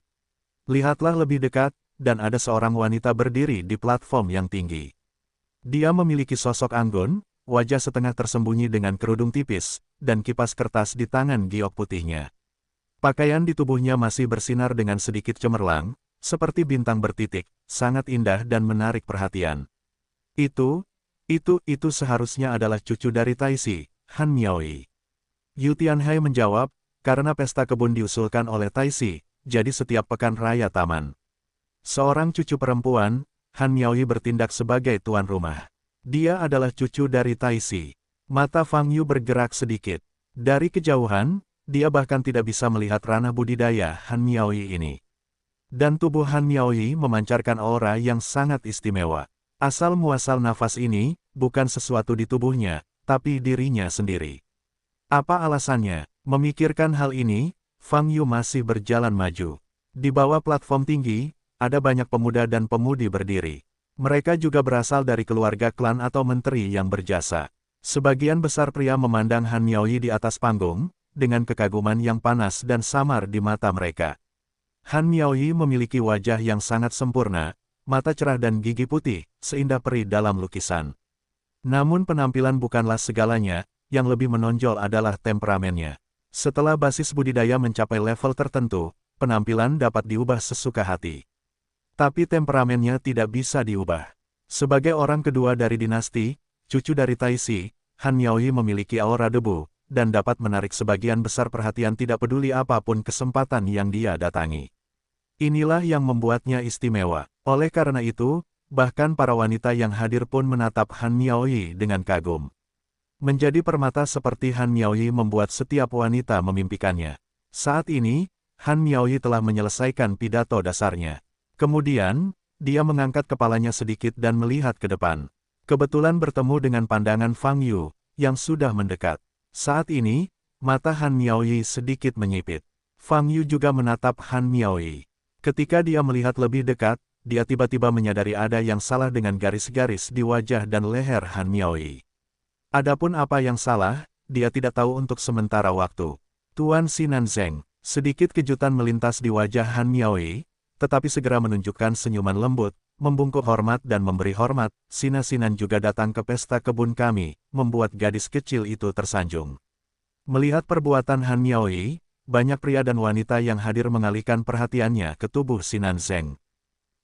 Lihatlah lebih dekat, dan ada seorang wanita berdiri di platform yang tinggi. Dia memiliki sosok anggun, wajah setengah tersembunyi dengan kerudung tipis, dan kipas kertas di tangan giok putihnya. Pakaian di tubuhnya masih bersinar dengan sedikit cemerlang, seperti bintang bertitik, sangat indah dan menarik perhatian. Itu seharusnya adalah cucu dari Taisi, Han Miaoi. Yu Tianhai menjawab, karena pesta kebun diusulkan oleh Taisi, jadi setiap pekan raya taman. Seorang cucu perempuan, Han Miaoyi bertindak sebagai tuan rumah. Dia adalah cucu dari Taisi. Mata Fang Yu bergerak sedikit. Dari kejauhan, dia bahkan tidak bisa melihat ranah budidaya Han Miaoyi ini. Dan tubuh Han Miaoyi memancarkan aura yang sangat istimewa. Asal-muasal nafas ini, bukan sesuatu di tubuhnya, tapi dirinya sendiri. Apa alasannya? Memikirkan hal ini, Fang Yu masih berjalan maju. Di bawah platform tinggi, ada banyak pemuda dan pemudi berdiri. Mereka juga berasal dari keluarga klan atau menteri yang berjasa. Sebagian besar pria memandang Han Miaoyi di atas panggung, dengan kekaguman yang panas dan samar di mata mereka. Han Miaoyi memiliki wajah yang sangat sempurna, mata cerah dan gigi putih, seindah peri dalam lukisan. Namun penampilan bukanlah segalanya, yang lebih menonjol adalah temperamennya. Setelah basis budidaya mencapai level tertentu, penampilan dapat diubah sesuka hati. Tapi temperamennya tidak bisa diubah. Sebagai orang kedua dari dinasti, cucu dari Taisi, Han Miaoyi memiliki aura debu, dan dapat menarik sebagian besar perhatian tidak peduli apapun kesempatan yang dia datangi. Inilah yang membuatnya istimewa. Oleh karena itu, bahkan para wanita yang hadir pun menatap Han Miaoyi dengan kagum. Menjadi permata seperti Han Miaoyi membuat setiap wanita memimpikannya. Saat ini, Han Miaoyi telah menyelesaikan pidato dasarnya. Kemudian, dia mengangkat kepalanya sedikit dan melihat ke depan. Kebetulan bertemu dengan pandangan Fang Yu, yang sudah mendekat. Saat ini, mata Han Miaoyi sedikit menyipit. Fang Yu juga menatap Han Miaoyi. Ketika dia melihat lebih dekat, dia tiba-tiba menyadari ada yang salah dengan garis-garis di wajah dan leher Han Miaoyi. Adapun apa yang salah, dia tidak tahu untuk sementara waktu. Tuan Sinan Zeng, sedikit kejutan melintas di wajah Han Miaoyi, tetapi segera menunjukkan senyuman lembut, membungkuk hormat dan memberi hormat. Sinan juga datang ke pesta kebun kami, membuat gadis kecil itu tersanjung. Melihat perbuatan Han Miaoyi, banyak pria dan wanita yang hadir mengalihkan perhatiannya ke tubuh Sinan Zeng.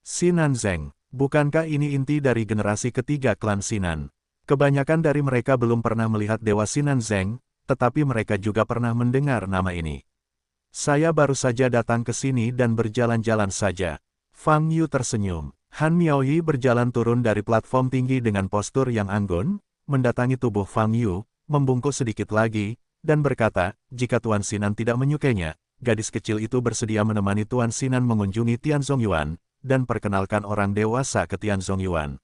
Sinan Zeng, bukankah ini inti dari generasi ketiga klan Sinan? Kebanyakan dari mereka belum pernah melihat Dewa Sinan Zeng, tetapi mereka juga pernah mendengar nama ini. Saya baru saja datang ke sini dan berjalan-jalan saja. Fang Yu tersenyum. Han Miaoyi berjalan turun dari platform tinggi dengan postur yang anggun, mendatangi tubuh Fang Yu, membungkuk sedikit lagi, dan berkata, jika Tuan Sinan tidak menyukainya, gadis kecil itu bersedia menemani Tuan Sinan mengunjungi Tianzong Yuan, dan perkenalkan orang dewasa ke Tianzong Yuan.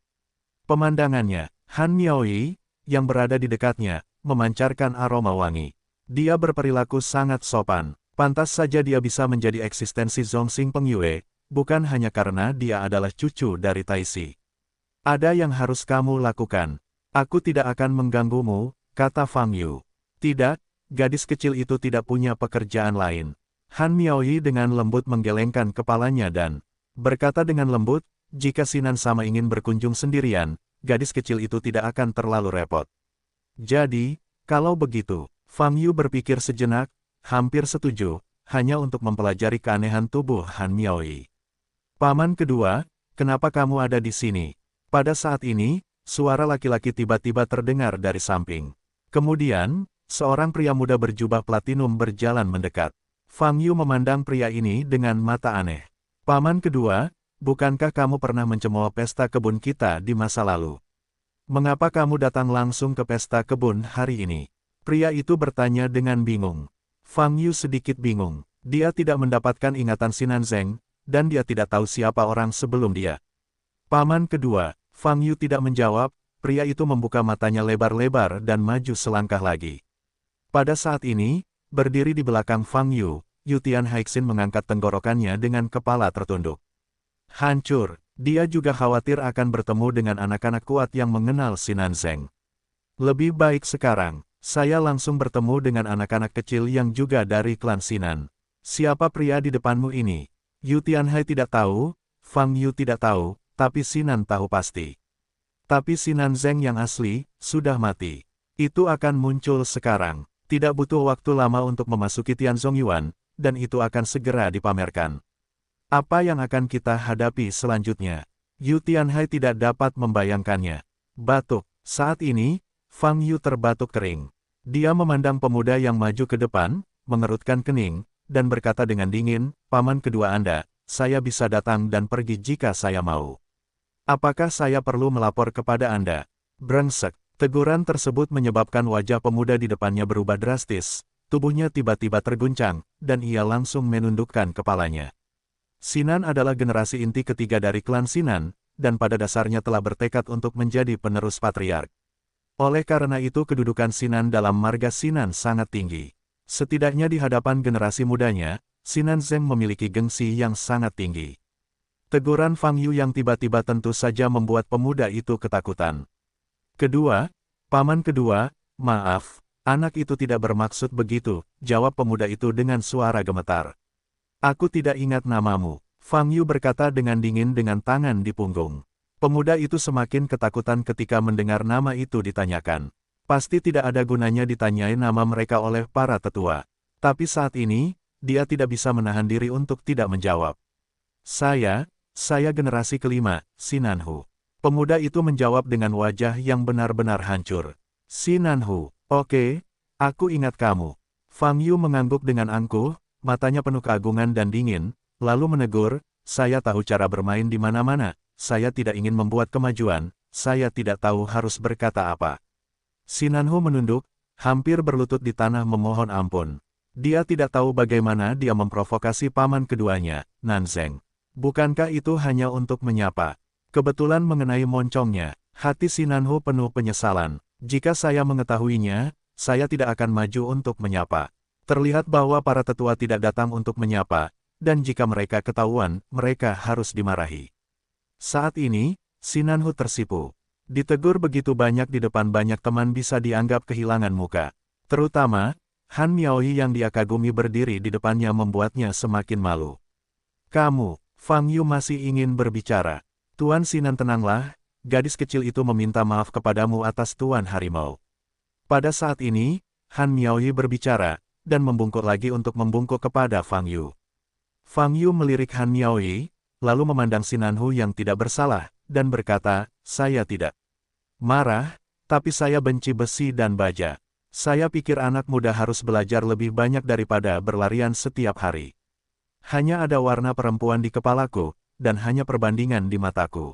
Pemandangannya, Han Miaoyi, yang berada di dekatnya, memancarkan aroma wangi. Dia berperilaku sangat sopan. Pantas saja dia bisa menjadi eksistensi Zhongxing Pengyue, bukan hanya karena dia adalah cucu dari Taisi. Ada yang harus kamu lakukan. Aku tidak akan mengganggumu, kata Fang Yu. Tidak, gadis kecil itu tidak punya pekerjaan lain. Han Miaoyi dengan lembut menggelengkan kepalanya dan berkata dengan lembut, jika Sinan sama ingin berkunjung sendirian, gadis kecil itu tidak akan terlalu repot. Jadi, kalau begitu, Fang Yu berpikir sejenak, hampir setuju, hanya untuk mempelajari keanehan tubuh Han Miaoyi. Paman kedua, kenapa kamu ada di sini? Pada saat ini, suara laki-laki tiba-tiba terdengar dari samping. Kemudian, seorang pria muda berjubah platinum berjalan mendekat. Fang Yu memandang pria ini dengan mata aneh. Paman kedua, bukankah kamu pernah mencemooh pesta kebun kita di masa lalu? Mengapa kamu datang langsung ke pesta kebun hari ini? Pria itu bertanya dengan bingung. Fang Yu sedikit bingung. Dia tidak mendapatkan ingatan Sinan Zeng, dan dia tidak tahu siapa orang sebelum dia. Paman kedua, Fang Yu tidak menjawab, pria itu membuka matanya lebar-lebar dan maju selangkah lagi. Pada saat ini, berdiri di belakang Fang Yu, Yu Tianhaixin mengangkat tenggorokannya dengan kepala tertunduk. Hancur, dia juga khawatir akan bertemu dengan anak-anak kuat yang mengenal Sinan Zeng. Lebih baik sekarang, saya langsung bertemu dengan anak-anak kecil yang juga dari klan Sinan. Siapa pria di depanmu ini? Yu Tianhai tidak tahu, Fang Yu tidak tahu, tapi Sinan tahu pasti. Tapi Sinan Zeng yang asli, sudah mati. Itu akan muncul sekarang. Tidak butuh waktu lama untuk memasuki Tianzong Yuan, dan itu akan segera dipamerkan. Apa yang akan kita hadapi selanjutnya? Yu Tianhai tidak dapat membayangkannya. Batuk. Saat ini, Fang Yu terbatuk kering. Dia memandang pemuda yang maju ke depan, mengerutkan kening, dan berkata dengan dingin, Paman kedua Anda, saya bisa datang dan pergi jika saya mau. Apakah saya perlu melapor kepada Anda? Brengsek. Teguran tersebut menyebabkan wajah pemuda di depannya berubah drastis, tubuhnya tiba-tiba terguncang, dan ia langsung menundukkan kepalanya. Sinan adalah generasi inti ketiga dari klan Sinan, dan pada dasarnya telah bertekad untuk menjadi penerus patriark. Oleh karena itu kedudukan Sinan dalam marga Sinan sangat tinggi. Setidaknya di hadapan generasi mudanya, Sinan Zeng memiliki gengsi yang sangat tinggi. Teguran Fang Yu yang tiba-tiba tentu saja membuat pemuda itu ketakutan. Paman kedua, maaf, anak itu tidak bermaksud begitu, jawab pemuda itu dengan suara gemetar. Aku tidak ingat namamu, Fang Yu berkata dengan dingin dengan tangan di punggung. Pemuda itu semakin ketakutan ketika mendengar nama itu ditanyakan. Pasti tidak ada gunanya ditanyai nama mereka oleh para tetua. Tapi saat ini, dia tidak bisa menahan diri untuk tidak menjawab. Saya generasi kelima, Sinanhu. Pemuda itu menjawab dengan wajah yang benar-benar hancur. Sinanhu, oke, aku ingat kamu. Fang Yu mengangguk dengan angkuh, matanya penuh keagungan dan dingin, lalu menegur, saya tahu cara bermain di mana-mana, saya tidak ingin membuat kemajuan, saya tidak tahu harus berkata apa. Sinanhu menunduk, hampir berlutut di tanah memohon ampun. Dia tidak tahu bagaimana dia memprovokasi paman keduanya, Nanzeng. Bukankah itu hanya untuk menyapa? Kebetulan mengenai moncongnya, hati Sinanhu penuh penyesalan. Jika saya mengetahuinya, saya tidak akan maju untuk menyapa. Terlihat bahwa para tetua tidak datang untuk menyapa, dan jika mereka ketahuan, mereka harus dimarahi. Saat ini, Sinanhu tersipu. Ditegur begitu banyak di depan banyak teman bisa dianggap kehilangan muka. Terutama, Han Miaoyi yang dia kagumi berdiri di depannya membuatnya semakin malu. Kamu, Fang Yu masih ingin berbicara. Tuan Sinan tenanglah, gadis kecil itu meminta maaf kepadamu atas Tuan Harimau. Pada saat ini, Han Miaoyi berbicara, dan membungkuk lagi untuk membungkuk kepada Fang Yu. Fang Yu melirik Han Miaoyi, lalu memandang Sinanhu yang tidak bersalah, dan berkata, saya tidak marah, tapi saya benci besi dan baja. Saya pikir anak muda harus belajar lebih banyak daripada berlarian setiap hari. Hanya ada warna perempuan di kepalaku, dan hanya perbandingan di mataku.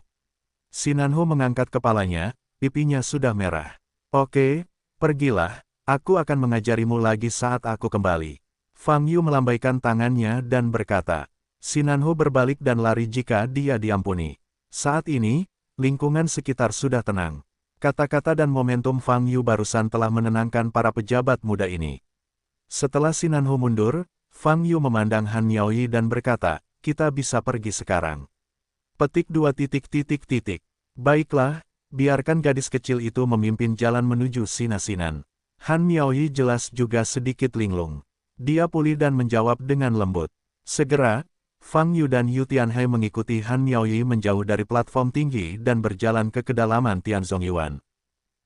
Sinanhu mengangkat kepalanya, pipinya sudah merah. Oke, pergilah. Aku akan mengajarimu lagi saat aku kembali. Fang Yu melambaikan tangannya dan berkata. Sinanhu berbalik dan lari jika dia diampuni. Saat ini, lingkungan sekitar sudah tenang. Kata-kata dan momentum Fang Yu barusan telah menenangkan para pejabat muda ini. Setelah Sinanhu mundur, Fang Yu memandang Han Miaoyi dan berkata, kita bisa pergi sekarang. Petik 2. Baiklah, biarkan gadis kecil itu memimpin jalan menuju Sinasinan. Han Miaoyi jelas juga sedikit linglung. Dia pulih dan menjawab dengan lembut. Segera, Fang Yu dan Yu Tianhe mengikuti Han Miaoyi menjauh dari platform tinggi dan berjalan ke kedalaman Tianzongyuan.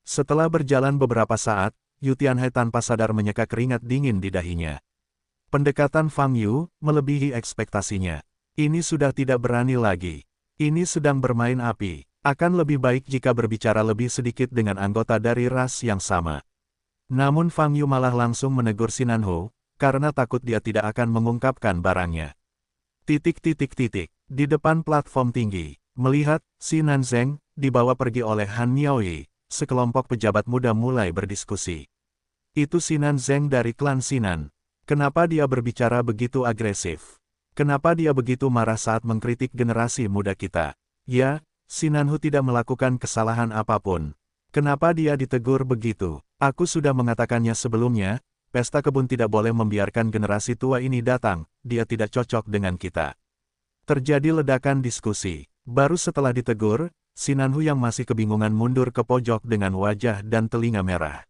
Setelah berjalan beberapa saat, Yu Tianhe tanpa sadar menyeka keringat dingin di dahinya. Pendekatan Fang Yu melebihi ekspektasinya. Ini sudah tidak berani lagi. Ini sedang bermain api. Akan lebih baik jika berbicara lebih sedikit dengan anggota dari ras yang sama. Namun Fang Yu malah langsung menegur Sinanhu, karena takut dia tidak akan mengungkapkan barangnya. Di depan platform tinggi, melihat Sinan Zeng dibawa pergi oleh Han Miaoyi, sekelompok pejabat muda mulai berdiskusi. Itu Sinan Zeng dari klan Sinan. Kenapa dia berbicara begitu agresif? Kenapa dia begitu marah saat mengkritik generasi muda kita? Ya, Sinanhu tidak melakukan kesalahan apapun. Kenapa dia ditegur begitu? Aku sudah mengatakannya sebelumnya, pesta kebun tidak boleh membiarkan generasi tua ini datang, dia tidak cocok dengan kita. Terjadi ledakan diskusi. Baru setelah ditegur, Sinanhu yang masih kebingungan mundur ke pojok dengan wajah dan telinga merah.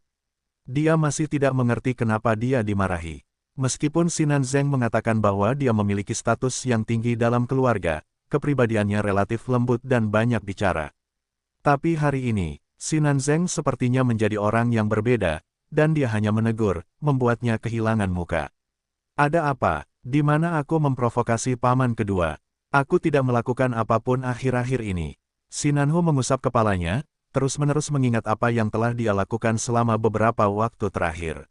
Dia masih tidak mengerti kenapa dia dimarahi. Meskipun Sinan Zeng mengatakan bahwa dia memiliki status yang tinggi dalam keluarga, kepribadiannya relatif lembut dan banyak bicara. Tapi hari ini, Sinan Zeng sepertinya menjadi orang yang berbeda, dan dia hanya menegur, membuatnya kehilangan muka. Ada apa? Di mana aku memprovokasi paman kedua? Aku tidak melakukan apapun akhir-akhir ini. Sinanhu mengusap kepalanya, terus-menerus mengingat apa yang telah dia lakukan selama beberapa waktu terakhir.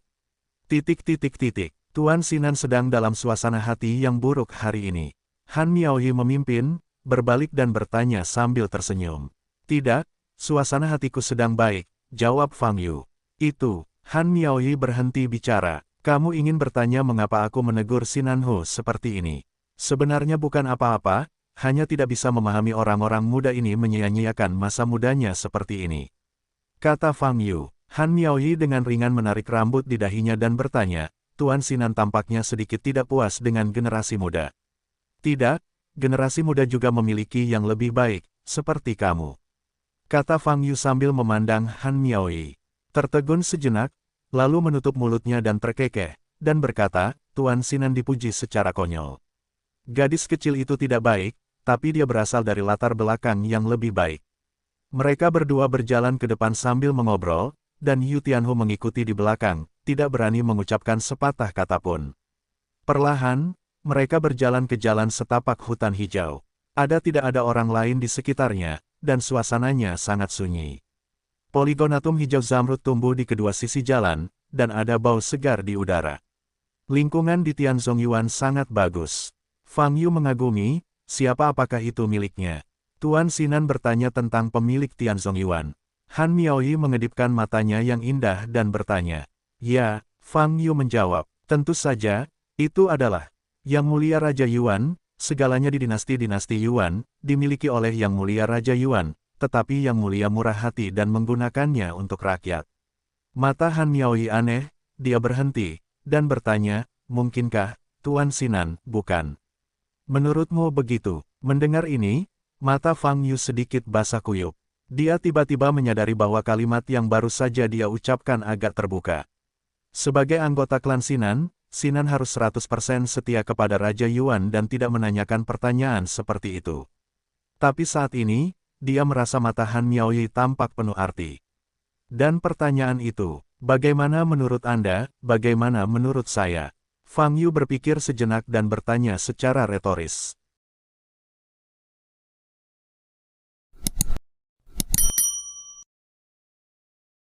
Tuan Sinan sedang dalam suasana hati yang buruk hari ini. Han Miaoyi memimpin, berbalik dan bertanya sambil tersenyum. Tidak, suasana hatiku sedang baik, jawab Fang Yu. Itu, Han Miaoyi berhenti bicara. Kamu ingin bertanya mengapa aku menegur Sinanhu seperti ini? Sebenarnya bukan apa-apa, hanya tidak bisa memahami orang-orang muda ini menyia-nyiakan masa mudanya seperti ini. Kata Fang Yu. Han Miaoyi dengan ringan menarik rambut di dahinya dan bertanya, Tuan Sinan tampaknya sedikit tidak puas dengan generasi muda. Tidak, generasi muda juga memiliki yang lebih baik, seperti kamu. Kata Fang Yu sambil memandang Han Miaoyi. Tertegun sejenak, lalu menutup mulutnya dan terkekeh, dan berkata, Tuan Sinan dipuji secara konyol. Gadis kecil itu tidak baik, tapi dia berasal dari latar belakang yang lebih baik. Mereka berdua berjalan ke depan sambil mengobrol, dan Yu Tianhu mengikuti di belakang, tidak berani mengucapkan sepatah kata pun. Perlahan, mereka berjalan ke jalan setapak hutan hijau. Tidak ada orang lain di sekitarnya, dan suasananya sangat sunyi. Poligonatum hijau zamrud tumbuh di kedua sisi jalan, dan ada bau segar di udara. Lingkungan di Tianzongyuan sangat bagus. Fang Yu mengagumi, apakah itu miliknya? Tuan Sinan bertanya tentang pemilik Tianzongyuan. Han Miaoyi mengedipkan matanya yang indah dan bertanya. Ya, Fang Yu menjawab, tentu saja, itu adalah Yang Mulia Raja Yuan, segalanya di dinasti-dinasti Yuan, dimiliki oleh Yang Mulia Raja Yuan, tetapi Yang Mulia murah hati dan menggunakannya untuk rakyat. Mata Han Miaoyi aneh, dia berhenti, dan bertanya, mungkinkah, Tuan Sinan, bukan? Menurutmu begitu? Mendengar ini, mata Fang Yu sedikit basah kuyup. Dia tiba-tiba menyadari bahwa kalimat yang baru saja dia ucapkan agak terbuka. Sebagai anggota klan Sinan, Sinan harus 100% setia kepada Raja Yuan dan tidak menanyakan pertanyaan seperti itu. Tapi saat ini, dia merasa mata Han Miaoyi tampak penuh arti. Dan pertanyaan itu, bagaimana menurut Anda, bagaimana menurut saya? Fang Yu berpikir sejenak dan bertanya secara retoris.